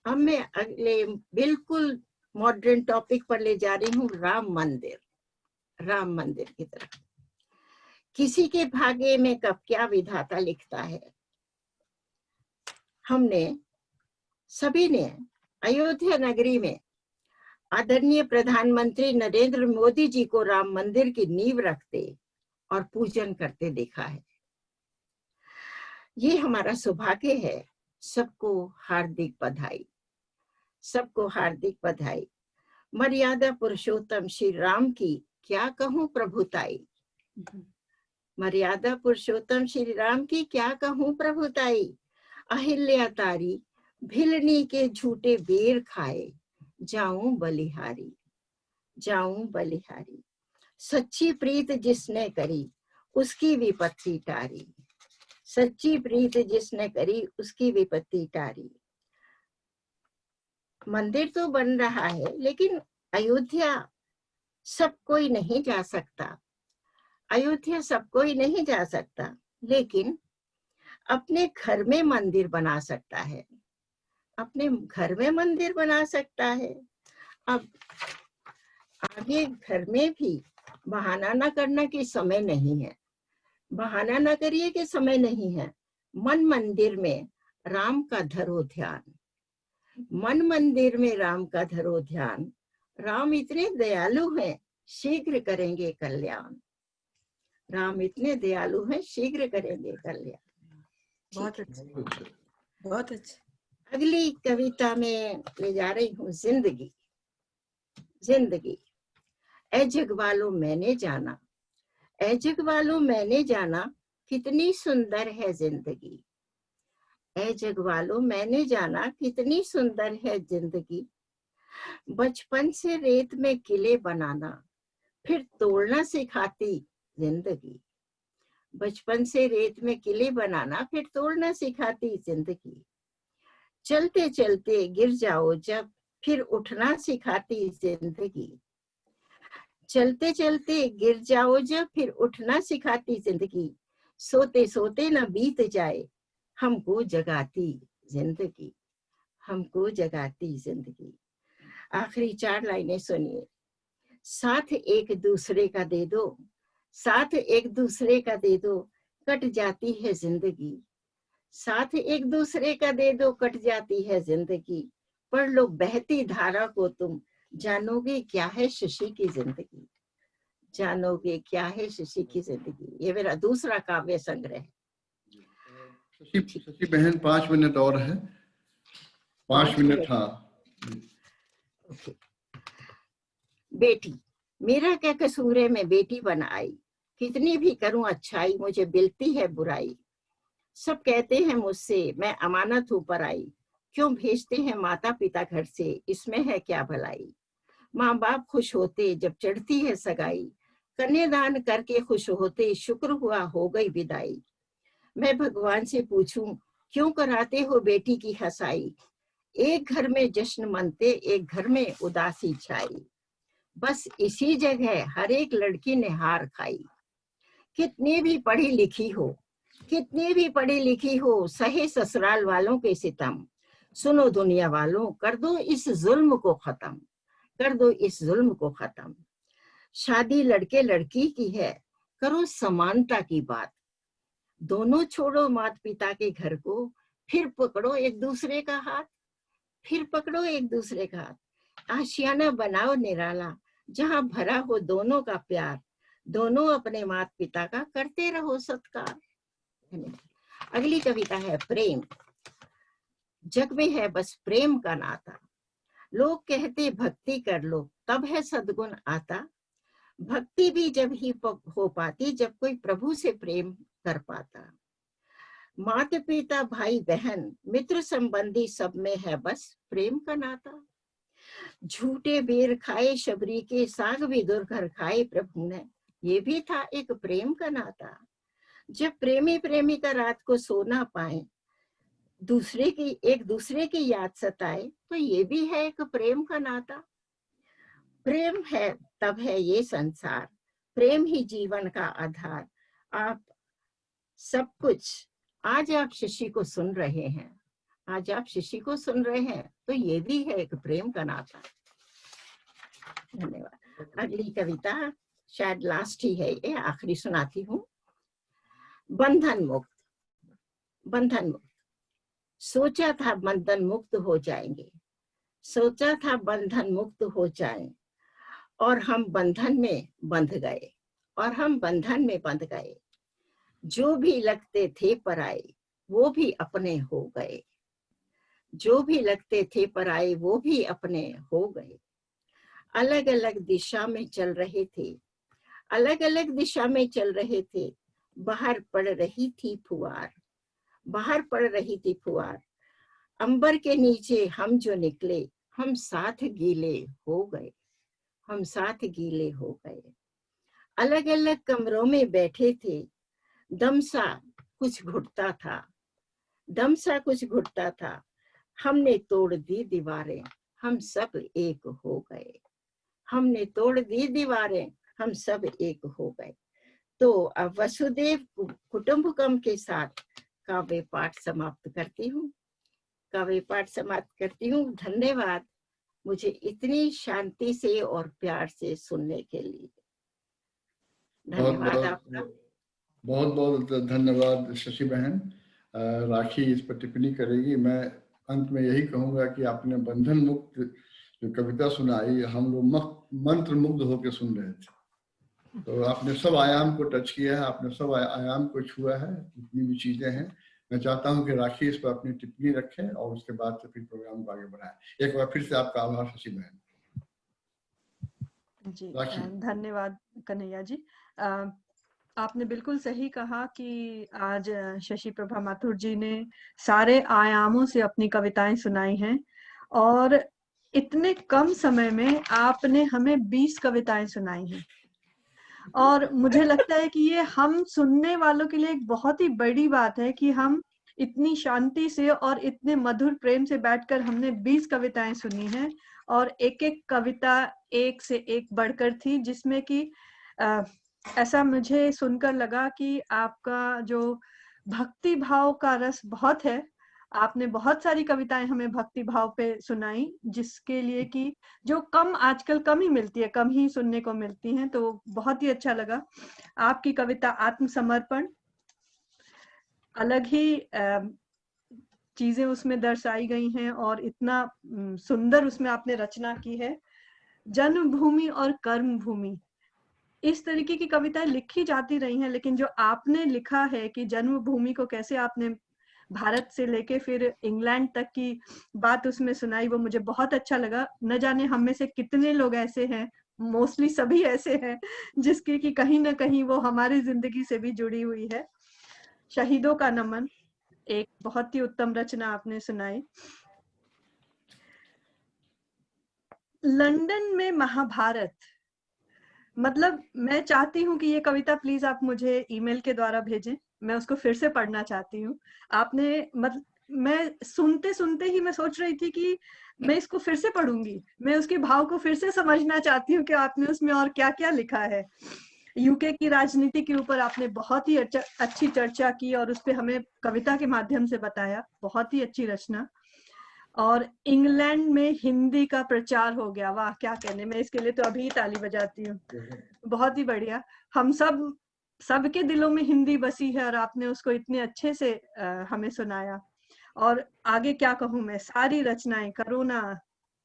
अब मैं अगले बिल्कुल मॉडर्न टॉपिक पर ले जा रही हूँ, राम मंदिर। राम मंदिर की तरफ। किसी के भाग्य में कब क्या विधाता लिखता है। हमने सभी ने अयोध्या नगरी में आदरणीय प्रधानमंत्री नरेंद्र मोदी जी को राम मंदिर की नींव रखते और पूजन करते देखा है। ये हमारा सौभाग्य है। सबको हार्दिक बधाई, सबको हार्दिक बधाई। मर्यादा पुरुषोत्तम श्री राम की क्या कहूँ प्रभुताई, मर्यादा पुरुषोत्तम श्री राम की क्या कहूँ प्रभुताई। अहिल्या तारी भिलनी के झूठे बेर खाए, जाऊं बलिहारी, जाऊं बलिहारी। सच्ची प्रीत जिसने करी उसकी विपत्ति टारी, सच्ची प्रीत जिसने करी उसकी विपत्ति टारी। मंदिर तो बन रहा है, लेकिन अयोध्या सब कोई नहीं जा सकता, अयोध्या सब कोई नहीं जा सकता, लेकिन अपने घर में मंदिर बना सकता है, अपने घर में मंदिर बना सकता है। अब आगे घर में भी बहाना ना करना कि समय नहीं है, बहाना ना करिए कि समय नहीं है। मन मंदिर में राम का धरो ध्यान, मन मंदिर में राम का धरो ध्यान। राम इतने दयालु हैं, शीघ्र करेंगे कल्याण, राम इतने दयालु हैं, शीघ्र करेंगे कल्याण।
बहुत अच्छा, बहुत अच्छा।
अगली कविता में ले जा रही हूँ जिंदगी। जिंदगी। ऐ जग वालों मैंने जाना, ऐ जग वालों मैंने जाना, कितनी सुंदर है जिंदगी। ऐ जग वालों मैंने जाना, कितनी सुंदर है जिंदगी। बचपन से रेत में किले बनाना, फिर तोड़ना सिखाती जिंदगी। बचपन से रेत में किले बनाना, फिर तोड़ना सिखाती जिंदगी। चलते चलते गिर जाओ जब, फिर उठना सिखाती जिंदगी। चलते चलते गिर जाओ जब, फिर उठना सिखाती जिंदगी। सोते सोते न बीत जाए, हमको जगाती जिंदगी, हमको जगाती जिंदगी। आखिरी 4 लाइनें सुनिए। साथ एक दूसरे का दे दो, साथ एक दूसरे का दे दो, कट जाती है जिंदगी। साथ एक दूसरे का दे दो, कट जाती है जिंदगी। पढ़ लो बहती धारा को तुम, जानोगे क्या है शशि की जिंदगी, जानोगे क्या है शशि की जिंदगी। ये मेरा दूसरा काव्य संग्रह है।
शशि बहन 5 मिनट और है, 5 मिनट। हाँ।
बेटी। मेरा क्या कसूर है मैं बेटी बन आई, कितनी भी करूं अच्छाई मुझे मिलती है बुराई। सब कहते हैं मुझसे मैं अमानत हूं पर आई, क्यों भेजते हैं माता पिता घर से, इसमें है क्या भलाई। माँ बाप खुश होते जब चढ़ती है सगाई, कन्यादान करके खुश होते शुक्र हुआ हो गई विदाई। मैं भगवान से पूछूं क्यों कराते हो बेटी की हंसाई, एक घर में जश्न मनते एक घर में उदासी छाई। बस इसी जगह हर एक लड़की ने हार खाई। कितनी भी पढ़ी लिखी हो, कितनी भी पढ़ी लिखी हो, सहे ससुराल वालों के सितम। सुनो दुनिया वालों कर दो इस जुल्म को खत्म, कर दो इस जुल्म को खत्म। शादी लड़के लड़की की है, करो समानता की बात। दोनों छोड़ो माता पिता के घर को, फिर पकड़ो एक दूसरे का हाथ, फिर पकड़ो एक दूसरे का हाथ। आशियाना बनाओ निराला, जहां भरा हो दोनों का प्यार। दोनों अपने माता पिता का करते रहो सत्कार। अगली कविता है प्रेम। जग में है बस प्रेम का नाता, लोग कहते भक्ति कर लो तब है सद्गुण आता। भक्ति भी जब ही हो पाती जब कोई प्रभु से प्रेम कर पाता। माता पिता भाई बहन मित्र संबंधी सब में है बस प्रेम का नाता। झूठे बेर खाए शबरी के साग भी दुर्घर खाए प्रभु ने, ये भी था एक प्रेम का नाता। जब प्रेमी प्रेमिका रात को सो ना पाए, एक दूसरे की याद सताए, तो ये भी है एक प्रेम का नाता। प्रेम है तब है ये संसार, प्रेम ही जीवन का आधार। आप सब कुछ आज आप शशि को सुन रहे हैं, आज आप शशि को सुन रहे हैं, तो ये भी है एक प्रेम का नाता। धन्यवाद। अगली कविता शायद लास्ट ही है, ये आखिरी सुनाती हूँ। बंधन मुक्त। बंधन मुक्त। सोचा था बंधन मुक्त हो जाएंगे, सोचा था बंधन मुक्त हो जाएं, और हम बंधन में बंध गए, और हम बंधन में बंध गए। जो भी लगते थे पराए वो भी अपने हो गए, जो भी लगते थे पराए वो भी अपने हो गए। अलग अलग दिशा में चल रहे थे, अलग अलग दिशा में चल रहे थे। बाहर पड़ रही थी फुहार, बाहर पड़ रही थी फुहार। अंबर के नीचे हम जो निकले, हम साथ गीले हो गए, हम साथ गीले हो गए। अलग अलग कमरों में बैठे थे, दम सा कुछ घुटता था, दम सा कुछ घुटता था। हमने तोड़ दी दीवारें, हम सब एक हो गए, हमने तोड़ दी दीवारें, हम सब एक हो गए। तो अब वसुदेव कुटुंबकम के साथ काव्य पाठ समाप्त करती हूँ, काव्य पाठ समाप्त करती हूँ। धन्यवाद मुझे इतनी शांति से और प्यार से सुनने के लिए। धन्यवाद आपका।
बहुत बहुत धन्यवाद शशि बहन। राखी इस पर टिप्पणी करेगी। मैं अंत में यही कहूंगा कि आपने बंधन मुक्त जो कविता सुनाई, हम लोग मंत्र मुग्ध होकर सुन रहे थे। तो आपने सब आयाम को टच किया है, आपने सब आयाम को छुआ है, जितनी भी चीजें हैं। मैं चाहता हूं कि राखी इस पर अपनी टिप्पणी रखें और उसके बाद से फिर प्रोग्राम को आगे बढ़ाएं। एक बार फिर से आपका आभार शशि बहन।
जी धन्यवाद कन्हैया जी। आपने बिल्कुल सही कहा कि आज शशि प्रभा माथुर जी ने सारे आयामों से अपनी कविताएं सुनाई हैं, और इतने कम समय में आपने हमें 20 कविताएं सुनाई हैं। और मुझे लगता है कि ये हम सुनने वालों के लिए एक बहुत ही बड़ी बात है कि हम इतनी शांति से और इतने मधुर प्रेम से बैठकर हमने 20 कविताएं सुनी हैं, और एक एक कविता एक से एक बढ़कर थी, जिसमें कि ऐसा मुझे सुनकर लगा कि आपका जो भक्ति भाव का रस बहुत है। आपने बहुत सारी कविताएं हमें भक्ति भाव पे सुनाई, जिसके लिए कि जो आजकल कम ही मिलती है, कम ही सुनने को मिलती हैं, तो बहुत ही अच्छा लगा। आपकी कविता आत्मसमर्पण, अलग ही चीजें उसमें दर्शाई गई हैं और इतना सुंदर उसमें आपने रचना की है। जन्मभूमि और कर्म भूमि, इस तरीके की कविताएं लिखी जाती रही हैं, लेकिन जो आपने लिखा है कि जन्मभूमि को कैसे आपने भारत से लेके फिर इंग्लैंड तक की बात उसमें सुनाई, वो मुझे बहुत अच्छा लगा। न जाने हम में से कितने लोग ऐसे हैं, मोस्टली सभी ऐसे हैं, जिसकी कि कहीं ना कहीं वो हमारी जिंदगी से भी जुड़ी हुई है। शहीदों का नमन, एक बहुत ही उत्तम रचना आपने सुनाई। लंदन में महाभारत, मतलब मैं चाहती हूँ कि ये कविता प्लीज आप मुझे ईमेल के द्वारा भेजें, मैं उसको फिर से पढ़ना चाहती हूँ। आपने मैं सुनते सुनते ही मैं सोच रही थी कि मैं इसको फिर से पढ़ूंगी, मैं उसके भाव को फिर से समझना चाहती हूँ कि आपने उसमें और क्या क्या लिखा है। यूके की राजनीति के ऊपर आपने बहुत ही अच्छी चर्चा की और उस पर हमें कविता के माध्यम से बताया, बहुत ही अच्छी रचना। और इंग्लैंड में हिंदी का प्रचार हो गया, वाह क्या कहने, मैं इसके लिए तो अभी ताली बजाती हूँ, बहुत ही बढ़िया। हम सबके दिलों में हिंदी बसी है और आपने उसको इतने अच्छे से हमें सुनाया। और आगे क्या कहूँ मैं, सारी रचनाएं, करुणा,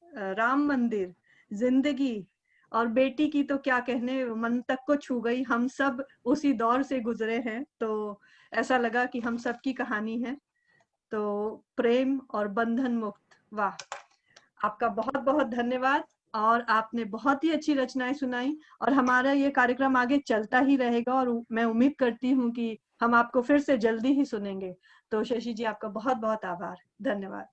राम मंदिर, जिंदगी और बेटी की तो क्या कहने, मन तक को छू गई। हम सब उसी दौर से गुजरे हैं, तो ऐसा लगा कि हम सबकी कहानी है। तो प्रेम और बंधन मुक्त, वाह। आपका बहुत बहुत धन्यवाद। और आपने बहुत ही अच्छी रचनाएं सुनाई और हमारा ये कार्यक्रम आगे चलता ही रहेगा और मैं उम्मीद करती हूँ कि हम आपको फिर से जल्दी ही सुनेंगे। तो शशि जी, आपका बहुत बहुत आभार, धन्यवाद।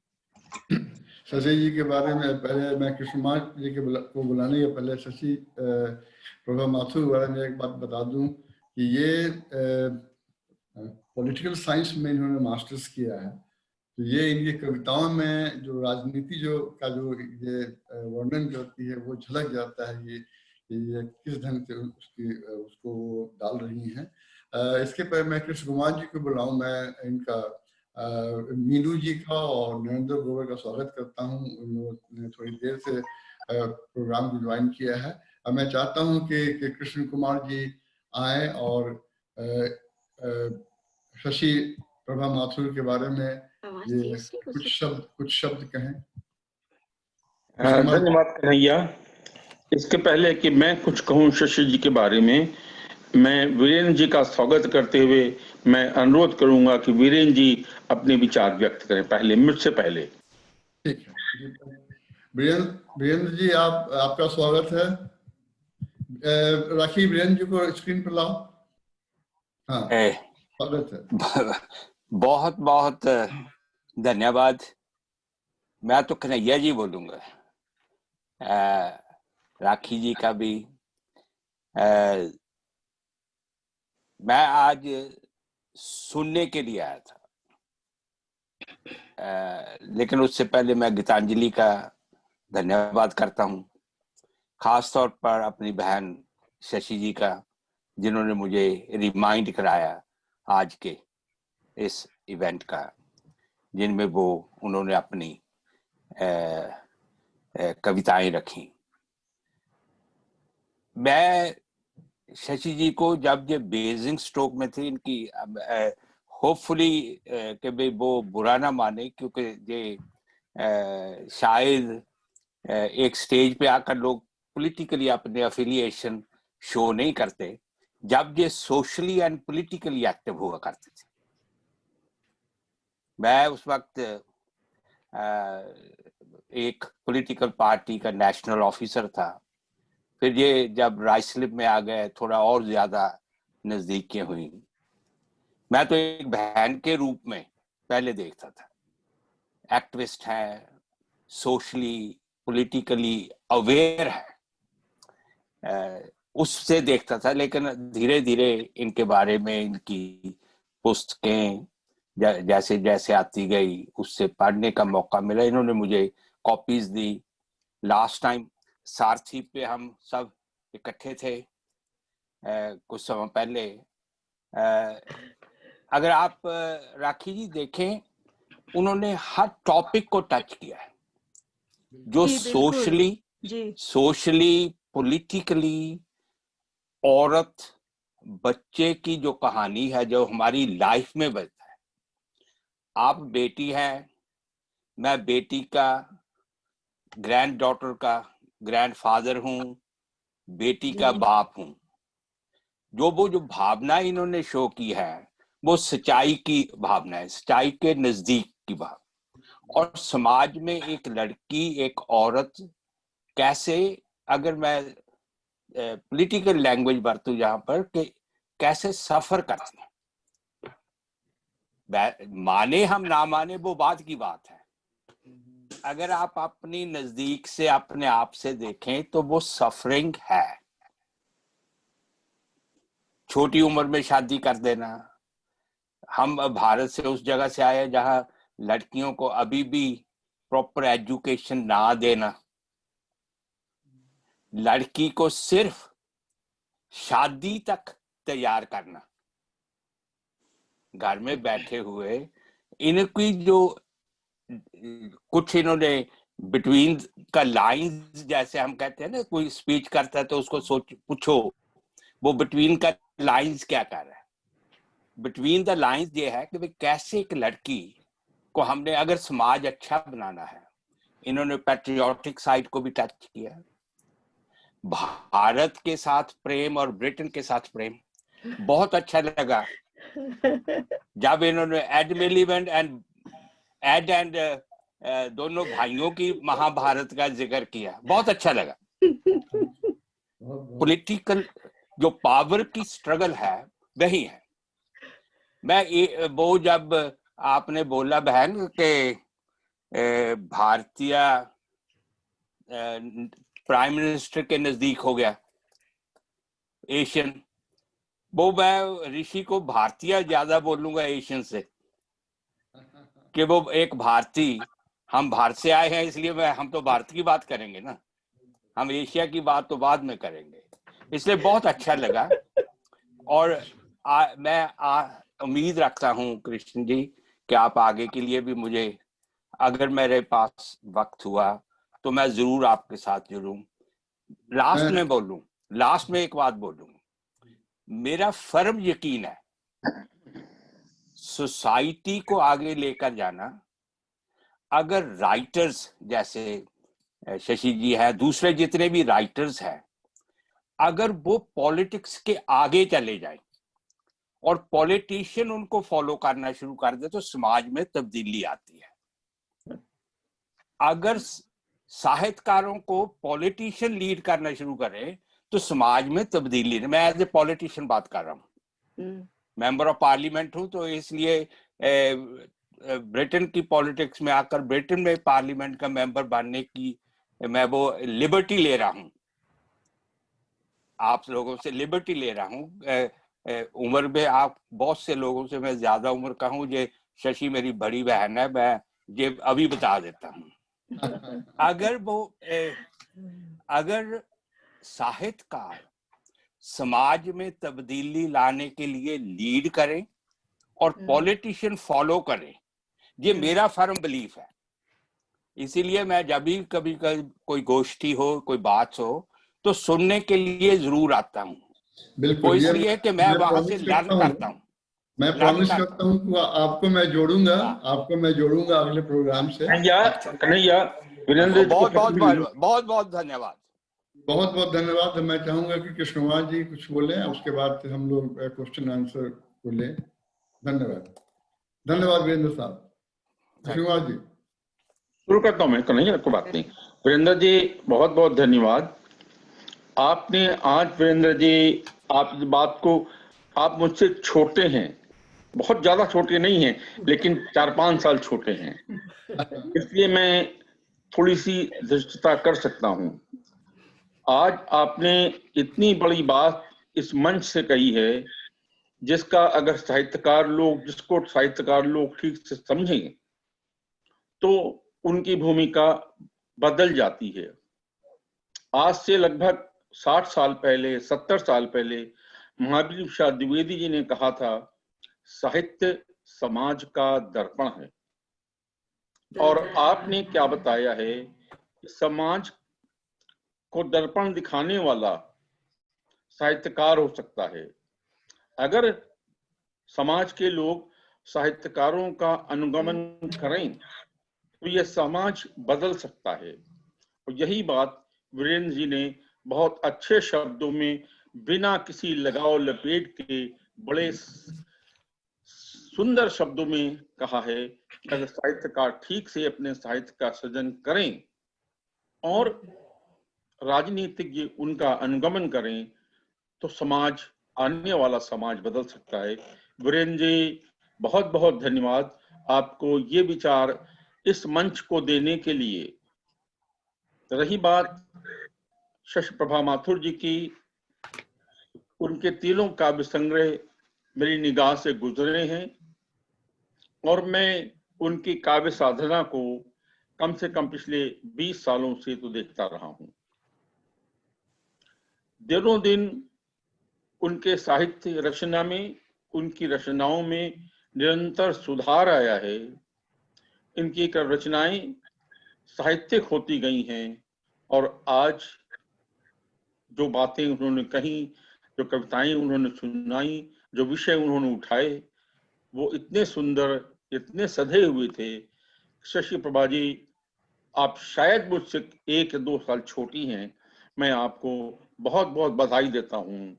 शशि जी के बारे में पहले मैं कृष्ण कुमार जी को बुलाने के पहले शशि प्रभा माथुर के बारे में एक बात बता दूं कि ये पॉलिटिकल साइंस में इन्होंने मास्टर्स किया है। तो ये इनकी कविताओं में जो राजनीति का जो ये वर्णन करती है वो झलक जाता है ये किस ढंग से उसको डाल रही हैं। इसके पर मैं कृष्ण कुमार जी को बुलाऊं, मैं इनका मीनू जी का और नरेंद्र ग्रोवर का स्वागत करता हूं। उन्होंने थोड़ी देर से प्रोग्राम को ज्वाइन किया है। अब मैं चाहता हूं कि कृष्ण कुमार जी आए और शशि प्रभा माथुर के बारे में ये कुछ शब्द कहें।
धन्यवाद कन्हैया। इसके पहले कि मैं कुछ कहूं शशि जी के बारे में, मैं वीरेंद्र जी का स्वागत करते हुए मैं अनुरोध करूंगा कि वीरेंद्र जी अपने विचार व्यक्त करें पहले, मुझसे पहले।
ठीक है, वीरेंद्र जी आपका स्वागत है। राखी वीरेंद्र जी को स्क्रीन पर लाओ। हाँ, स्वागत है।
बहुत बहुत धन्यवाद। मैं तो कन्हैया जी बोलूंगा, राखी जी का भी। मैं आज सुनने के लिए आया था, लेकिन उससे पहले मैं गीतांजलि का धन्यवाद करता हूं, खास तौर पर अपनी बहन शशि जी का, जिन्होंने मुझे रिमाइंड कराया आज के इस इवेंट का, जिनमें उन्होंने अपनी कविताएं रखी। मैं शशि जी को जब ये बेजिंग स्ट्रोक में थे, इनकी होपफुली कि भाई वो बुरा ना माने, क्योंकि ये शायद एक स्टेज पे आकर लोग पॉलिटिकली अपने अफिलिएशन शो नहीं करते, जब ये सोशली एंड पॉलिटिकली एक्टिव हुआ करते थे। मैं उस वक्त एक पॉलिटिकल पार्टी का नेशनल ऑफिसर था। फिर ये जब राइसलिप में आ गए, थोड़ा और ज्यादा नजदीकियां हुई। मैं तो एक बहन के रूप में पहले देखता था। एक्टिविस्ट है, सोशली पॉलिटिकली अवेयर है, उससे देखता था। लेकिन धीरे धीरे इनके बारे में इनकी पुस्तकें जैसे जैसे आती गई, उससे पढ़ने का मौका मिला। इन्होंने मुझे कॉपीज दी। लास्ट टाइम सारथी पे हम सब इकट्ठे थे कुछ समय पहले। अगर आप राखी जी देखें, उन्होंने हर टॉपिक को टच किया है, जो सोशली पॉलिटिकली औरत बच्चे की जो कहानी है, जो हमारी लाइफ में बचता है। आप बेटी हैं, मैं बेटी का ग्रैंड डॉटर का ग्रैंडफादर हूं, बेटी का बाप हूं। जो भावना इन्होंने शो की है, वो सच्चाई की भावना है, सच्चाई के नजदीक की भावना। और समाज में एक लड़की, एक औरत कैसे, अगर मैं पॉलिटिकल लैंग्वेज बरतूं जहां पर, कि कैसे सफर करती है। माने हम ना माने वो बात की बात है। अगर आप अपनी नजदीक से अपने आप से देखें तो वो सफरिंग है। छोटी उम्र में शादी कर देना। हम भारत से उस जगह से आए जहां लड़कियों को अभी भी प्रॉपर एजुकेशन ना देना, लड़की को सिर्फ शादी तक तैयार करना, घर में बैठे हुए इनकी जो कुछ इन्होंने बिटवीन का लाइंस, जैसे हम कहते हैं ना, कोई स्पीच करता है तो उसको पूछो वो बिटवीन का लाइंस क्या कर रहा है। बिटवीन द लाइंस ये है कि कैसे एक लड़की को हमने, अगर समाज अच्छा बनाना है, इन्होंने पैट्रियोटिक साइड को भी टच किया। भारत के साथ प्रेम और ब्रिटेन के साथ प्रेम बहुत अच्छा लगा जब इन्होंने एड मिलीवेंट एंड दोनों भाइयों की महाभारत का जिक्र किया, बहुत अच्छा लगा। पॉलिटिकल जो पावर की स्ट्रगल है वही है। वो जब आपने बोला बहन के भारतीय प्राइम मिनिस्टर के नजदीक हो गया एशियन, वो मैं ऋषि को भारतीय ज्यादा बोलूंगा एशियन से, कि वो एक भारतीय, हम भारत से आए हैं इसलिए हम तो भारत की बात करेंगे ना, हम एशिया की बात तो बाद में करेंगे, इसलिए बहुत अच्छा लगा। और मैं उम्मीद रखता हूं कृष्ण जी कि आप आगे के लिए भी मुझे, अगर मेरे पास वक्त हुआ तो मैं जरूर आपके साथ जुड़ूं। लास्ट में एक बात बोलूं, मेरा फर्म यकीन है सोसाइटी को आगे लेकर जाना, अगर राइटर्स जैसे शशि जी है, दूसरे जितने भी राइटर्स हैं, अगर वो पॉलिटिक्स के आगे चले जाएं और पॉलिटिशियन उनको फॉलो करना शुरू कर दे तो समाज में तब्दीली आती है। अगर साहित्यकारों को पॉलिटिशियन लीड करना शुरू करे तो समाज में तब्दीली, मैं एज ए पॉलिटिशियन बात कर रहा हूँ, मेंबर ऑफ पार्लियामेंट हूं, तो इसलिए ब्रिटेन की पॉलिटिक्स में आकर ब्रिटेन में पार्लियामेंट का मेंबर बनने की मैं वो लिबर्टी ले रहा हूं, आप लोगों से लिबर्टी ले रहा हूं। उम्र में आप बहुत से लोगों से मैं ज्यादा उम्र का हूं, ये शशि मेरी बड़ी बहन है, मैं ये अभी बता देता हूं। अगर साहित्यकार समाज में तब्दीली लाने के लिए लीड करें और पॉलिटिशियन फॉलो करें, ये मेरा फर्म बिलीफ है। इसीलिए मैं जब भी कभी कोई गोष्ठी हो, कोई बात हो, तो सुनने के लिए जरूर आता हूँ।
बिल्कुल,
इसलिए कि मैं वहां से लर्न करता हूँ।
मैं प्रॉमिस करता हूँ कि आपको मैं जोड़ूंगा अगले प्रोग्राम से।
कन्हैया, वीरेंद्र
बहुत धन्यवाद।
बहुत बहुत धन्यवाद। मैं चाहूंगा कि कृष्ण कुमार जी कुछ बोले, उसके बाद हम लोग क्वेश्चन आंसर को लें। धन्यवाद वीरेंद्र साहब। कृष्ण कुमार जी
शुरू करता हूं मैं। कन्हैया, कोई बात नहीं। वीरेंद्र जी बहुत बहुत धन्यवाद। आपने आज, वीरेंद्र जी, आप इस बात को, आप मुझसे छोटे हैं, बहुत ज्यादा छोटे नहीं हैं, लेकिन 4-5 साल छोटे हैं, इसलिए मैं थोड़ी सी धृष्टता कर सकता हूं। आज आपने इतनी बड़ी बात इस मंच से कही है जिसको साहित्यकार लोग ठीक से समझें तो उनकी भूमिका बदल जाती है। आज से लगभग 60 साल पहले, 70 साल पहले महावीर प्रसाद द्विवेदी जी ने कहा था, साहित्य समाज का दर्पण है। और आपने क्या बताया है कि समाज को दर्पण दिखाने वाला साहित्यकार हो सकता है। अगर समाज के लोग साहित्यकारों का अनुगमन करें तो यह समाज बदल सकता है। और यही बात वीरेंद्र जी ने बहुत अच्छे शब्दों में, बिना किसी लगाव लपेट के, बड़े सुंदर शब्दों में कहा है कि अगर साहित्यकार ठीक से अपने साहित्य का सृजन करें और राजनीतिज्ञ उनका अनुगमन करें तो समाज, आने वाला समाज बदल सकता है। वीरेंद्र जी बहुत बहुत धन्यवाद आपको ये विचार इस मंच को देने के लिए। रही बात शशि प्रभा माथुर जी की, उनके तीनों काव्य संग्रह मेरी निगाह से गुजरे हैं और मैं उनकी काव्य साधना को कम से कम पिछले 20 सालों से तो देखता रहा हूं। दिनों दिन उनके साहित्य रचना में, उनकी रचनाओं में निरंतर सुधार आया है। इनकी रचनाएं साहित्यिक होती गई हैं और आज जो बातें उन्होंने कही, जो कविताएं उन्होंने सुनाई, जो विषय उन्होंने उठाए, वो इतने सुंदर, इतने सधे हुए थे। शशि प्रभा जी, आप शायद मुझसे 1 या 2 साल छोटी हैं। मैं आपको बहुत बहुत बधाई देता हूँ,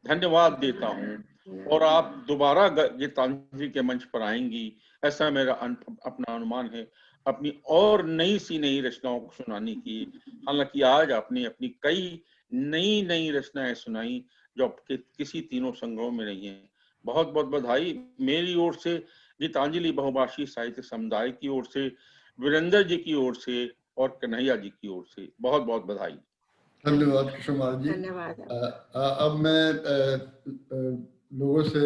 धन्यवाद देता हूँ और आप दोबारा गीतांजलि के मंच पर आएंगी, ऐसा मेरा अपना अनुमान है, अपनी और नई रचनाओं को सुनाने की। हालांकि आज आपने अपनी कई नई रचनाएं सुनाई जो आपके किसी तीनों संग्रहों में नहीं है। बहुत बहुत बधाई मेरी ओर से, गीतांजलि बहुभाषी साहित्य समुदाय की ओर से, वीरेंद्र जी की ओर से और कन्हैया जी की ओर से बहुत बहुत बधाई।
धन्यवाद किशोर कुमार जी।
धन्यवाद।
अब मैं लोगों से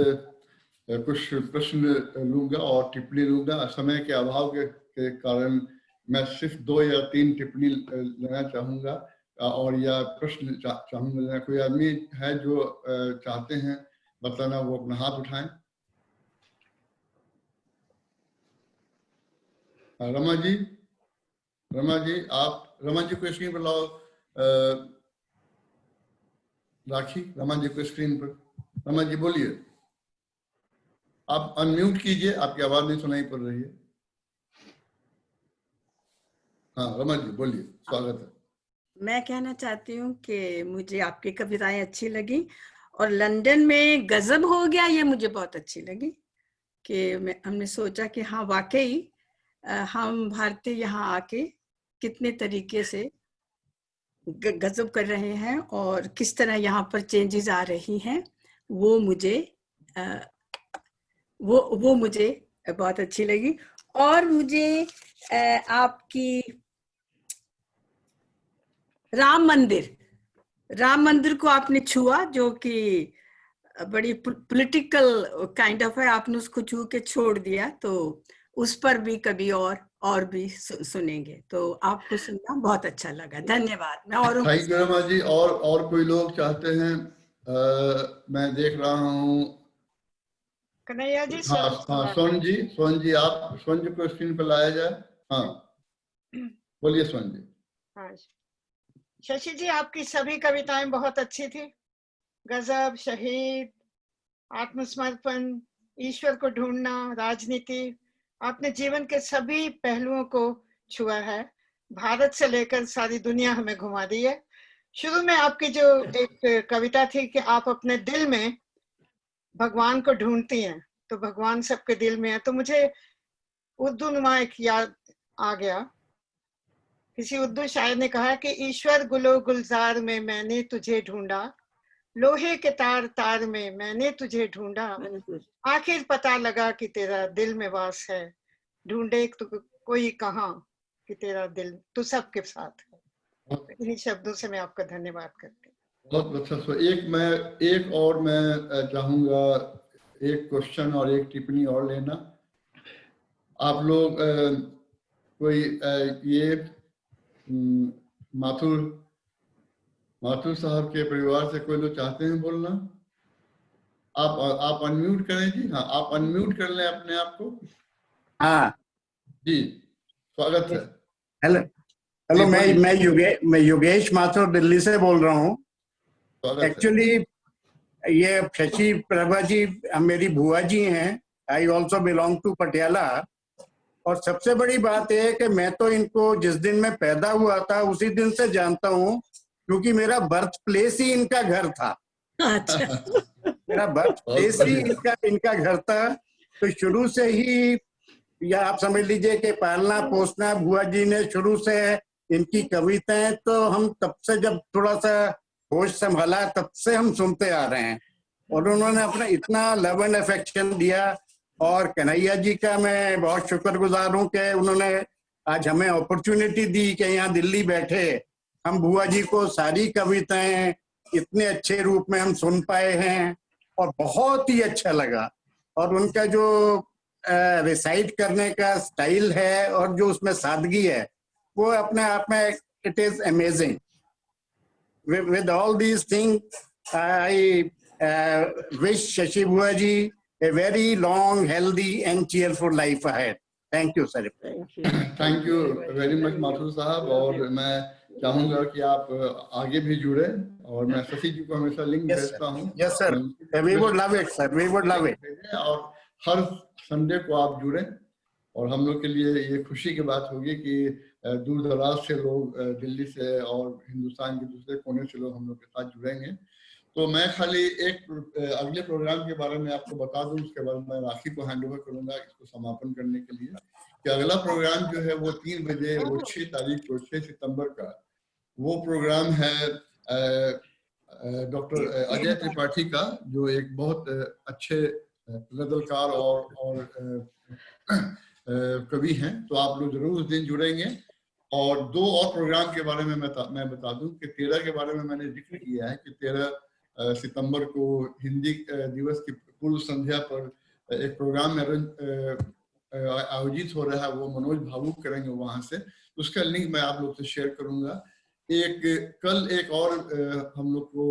कुछ प्रश्न लूंगा और टिप्पणी लूंगा। समय के अभाव के कारण मैं सिर्फ 2 या 3 टिप्पणी लेना चाहूंगा और या प्रश्न चाहूंगा। कोई आदमी है जो चाहते हैं बताना, वो अपना हाथ उठाएं। रमा जी आप, रमा जी को स्क्रीन पर लाओ। राखी, रमा जी को स्क्रीन पर। रमा जी बोलिए, आप अनम्यूट कीजिए, आपकी आवाज नहीं सुनाई पड़ रही है। हाँ रमा जी बोलिए, स्वागत है।
मैं कहना चाहती हूँ कि मुझे आपकी कविताएं अच्छी लगी और लंदन में गजब हो गया, ये मुझे बहुत अच्छी लगी कि हमने सोचा कि हाँ वाकई हम भारतीय यहाँ आके कितने तरीके से गजब कर रहे हैं और किस तरह यहाँ पर चेंजेस आ रही हैं, वो मुझे बहुत अच्छी लगी। और मुझे आपकी राम मंदिर को आपने छुआ, जो कि बड़ी पॉलिटिकल काइंड ऑफ है, आपने उसको छू के छोड़ दिया, तो उस पर भी कभी और भी सुनेंगे। तो आपको सुनना बहुत अच्छा लगा, धन्यवाद। मैं और
थैंक यू रमा जी। और कोई लोग चाहते हैं? मैं देख रहा हूँ
कन्हैया जी।
हाँ सोन जी आप, सोन जी को स्क्रीन पर लाया जाए। हाँ बोलिए सोन जी।
हाँ शशि जी, आपकी सभी कविताएं बहुत अच्छी थी। गजब, शहीद, आत्मसमर्पण, ईश्वर को ढूंढना, राजनीति, आपने जीवन के सभी पहलुओं को छुआ है। भारत से लेकर सारी दुनिया हमें घुमा दी है। शुरू में आपकी जो एक कविता थी कि आप अपने दिल में भगवान को ढूंढती हैं, तो भगवान सबके दिल में है, तो मुझे उर्दू नुमा एक याद आ गया। किसी उर्दू शायर ने कहा कि ईश्वर गुलो गुलजार में मैंने तुझे ढूंढा, लोहे के तार में मैंने तुझे ढूंढा, आखिर पता लगा कि तेरा दिल में वास है, ढूंढे तो कोई कहाँ कि तेरा दिल तू सबके साथ है। इन्हीं शब्दों से मैं आपका धन्यवाद करती हूँ।
बहुत अच्छा। एक और मैं चाहूंगा एक क्वेश्चन और एक टिप्पणी और लेना। आप लोग कोई ये माथुर साहब के परिवार से कोई लोग चाहते हैं बोलना? आप अनम्यूट करें जी। हाँ आप अनम्यूट कर लें अपने आप को।
हाँ
जी स्वागत है।
हेलो मैं योगेश माथुर दिल्ली से बोल रहा हूँ। एक्चुअली ये शशि प्रभा जी मेरी बुआ जी हैं। I also belong to Patiala. और सबसे बड़ी बात यह है कि मैं तो इनको जिस दिन मैं पैदा हुआ था उसी दिन से जानता हूँ, क्योंकि मेरा बर्थ प्लेस ही इनका घर था।
अच्छा।
मेरा बर्थ प्लेस ही इनका घर था। तो शुरू से ही, या आप समझ लीजिए कि पालना पोसना बुआ जी ने शुरू से इनकी कविताएं, तो हम तब से जब थोड़ा सा होश संभाला तब से हम सुनते आ रहे हैं। और उन्होंने अपना इतना लव एंड अफेक्शन दिया। और कन्हैया जी का मैं बहुत शुक्रगुजार हूँ कि उन्होंने आज हमें अपॉर्चुनिटी दी कि यहाँ दिल्ली बैठे हम बुआ जी को सारी कविताएं इतने अच्छे रूप में हम सुन पाए हैं और बहुत ही अच्छा लगा। और उनका जो रिसाइट करने का स्टाइल है और जो उसमें सादगी है वो अपने आप में it is amazing. With all these things I wish Shashi Bua ji a very long, healthy and cheerful life ahead. Thank you, sir.
Thank you very much Mathur साहब। और मैं चाहूंगा कि आप आगे भी जुड़े और मैं शशि जी को हमेशा लिंक भेजता हूँ।
Yes sir. We would love it, sir. We would love it.
और हर संडे को आप जुड़े और हम लोग के लिए ये खुशी की बात होगी कि दूर दराज से लोग, दिल्ली से और हिंदुस्तान के दूसरे कोने से लोग हम लोग के साथ जुड़ेंगे। तो मैं खाली एक अगले प्रोग्राम के बारे में आपको बता दूं, उसके बाद मैं राखी को हैंड ओवर करूंगा इसको समापन करने के लिए, कि अगला प्रोग्राम जो है वो 3 बजे, वो 6 तारीख को 6 सितंबर का वो प्रोग्राम है डॉक्टर अजय त्रिपाठी का, जो एक बहुत अच्छे गजलकार और कवि हैं। तो आप लोग जरूर उस दिन जुड़ेंगे। और 2 और प्रोग्राम के बारे में मैं बता दूं कि 13 के बारे में मैंने जिक्र किया है कि 13 सितंबर को हिंदी दिवस की पूर्व संध्या पर एक प्रोग्राम में आयोजित हो रहा है, वो मनोज भावुक करेंगे वहां से। उसका लिंक मैं आप लोग से शेयर करूंगा। कल एक और हम लोग को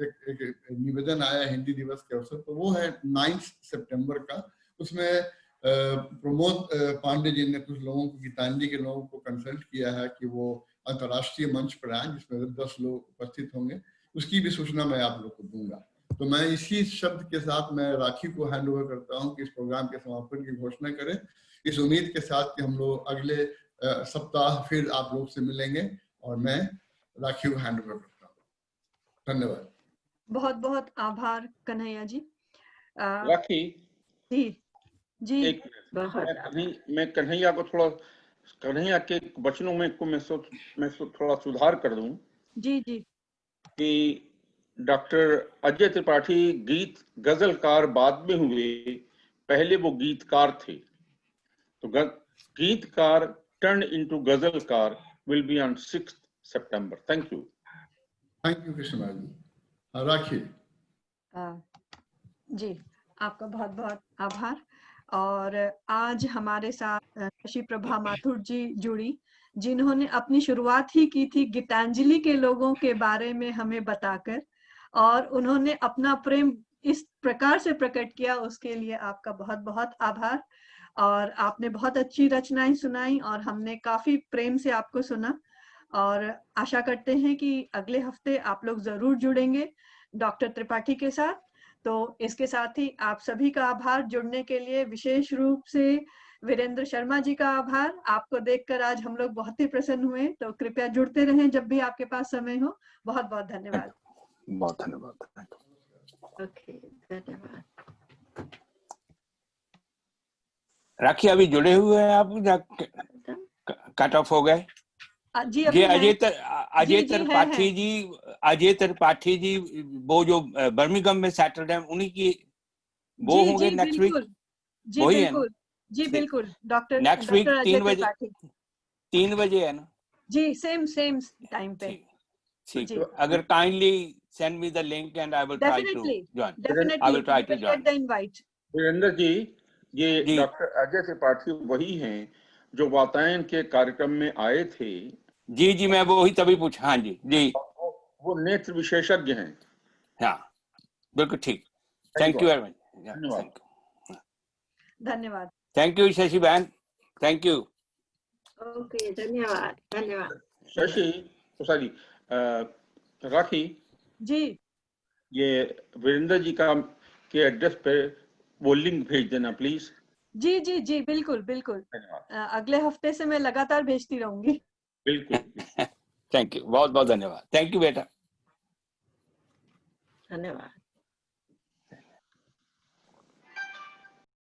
एक निवेदन आया हिंदी दिवस के अवसर पर, वो है 9 सितंबर का। उसमें प्रमोद पांडे जी ने कुछ लोगों को, गीतांजलि के लोगों को कंसल्ट किया है कि वो अंतर्राष्ट्रीय मंच पर आए, जिसमें 10 लोग उपस्थित होंगे। उसकी भी सूचना मैं आप लोग को दूंगा। तो मैं इसी शब्द के साथ मैं राखी को हैंड ओवर करता हूं कि इस प्रोग्राम के समापन की घोषणा करें, इस उम्मीद के साथ कि हम लोग अगले सप्ताह फिर आप लोग से मिलेंगे। और मैं राखी को हैंड ओवर करता हूँ। धन्यवाद।
बहुत बहुत आभार कन्हैया जी।
राखी
जी
एक मैं कन्हैया को थोड़ा, कन्हैया के वचनों में को मैं थोड़ा सुधार कर दूं।
जी जी।
कि डॉक्टर अजय त्रिपाठी गीत गजलकार बाद में हुए, पहले वो गीतकार थे। तो गीतकार टर्न इनटू गजलकार विल बी ऑन 6 सितंबर। Thank you
Krishna ji. राखी
जी, आपका बहुत बहुत आभार। और आज हमारे साथ शशि प्रभा माथुर जी जुड़ी, जिन्होंने अपनी शुरुआत ही की थी गीतांजलि के लोगों के बारे में हमें बताकर, और उन्होंने अपना प्रेम इस प्रकार से प्रकट किया, उसके लिए आपका बहुत बहुत आभार। और आपने बहुत अच्छी रचनाएं सुनाई और हमने काफी प्रेम से आपको सुना। और आशा करते हैं कि अगले हफ्ते आप लोग जरूर जुड़ेंगे डॉक्टर त्रिपाठी के साथ। तो इसके साथ ही आप सभी का आभार जुड़ने के लिए, विशेष रूप से वीरेंद्र शर्मा जी का आभार। आपको देखकर आज हम लोग बहुत ही प्रसन्न हुए। तो कृपया जुड़ते रहें जब भी आपके पास समय हो। बहुत बहुत धन्यवाद।
बहुत धन्यवाद।
ओके, धन्यवाद।
राखी अभी जुड़े हुए हैं आप, कट ऑफ हो गए?
जी
अजय त्रिपाठी जी वो जो बर्मिंघम में सेटल्ड हैं, उन्हीं की वो होंगे नेक्स्ट वीक।
जी बिल्कुल, जी बिल्कुल। Doctor
next week
Ajay Tripathi
3 बजे है ना जी?
सेम टाइम पे।
ठीक। अगर kindly send me the link and I will try to join. I will try to join.
Virendra ji, ये डॉक्टर अजय त्रिपाठी वही हैं जो वातायन के कार्यक्रम में आए थे?
जी, मैं वही तभी पूछा। हाँ जी।
वो नेत्र विशेषज्ञ हैं।
हाँ, बिल्कुल ठीक। Thank you very much.
धन्यवाद।
थैंक यू शशि बहन, थैंक यू।
ओके, धन्यवाद।
शशि, सॉरी, राखी
जी,
ये वीरेंद्र जी के एड्रेस पे वो लिंक भेज देना प्लीज।
जी बिल्कुल। अगले हफ्ते से मैं लगातार भेजती रहूंगी।
बिल्कुल।
थैंक यू, बहुत बहुत धन्यवाद। थैंक यू बेटा।
धन्यवाद।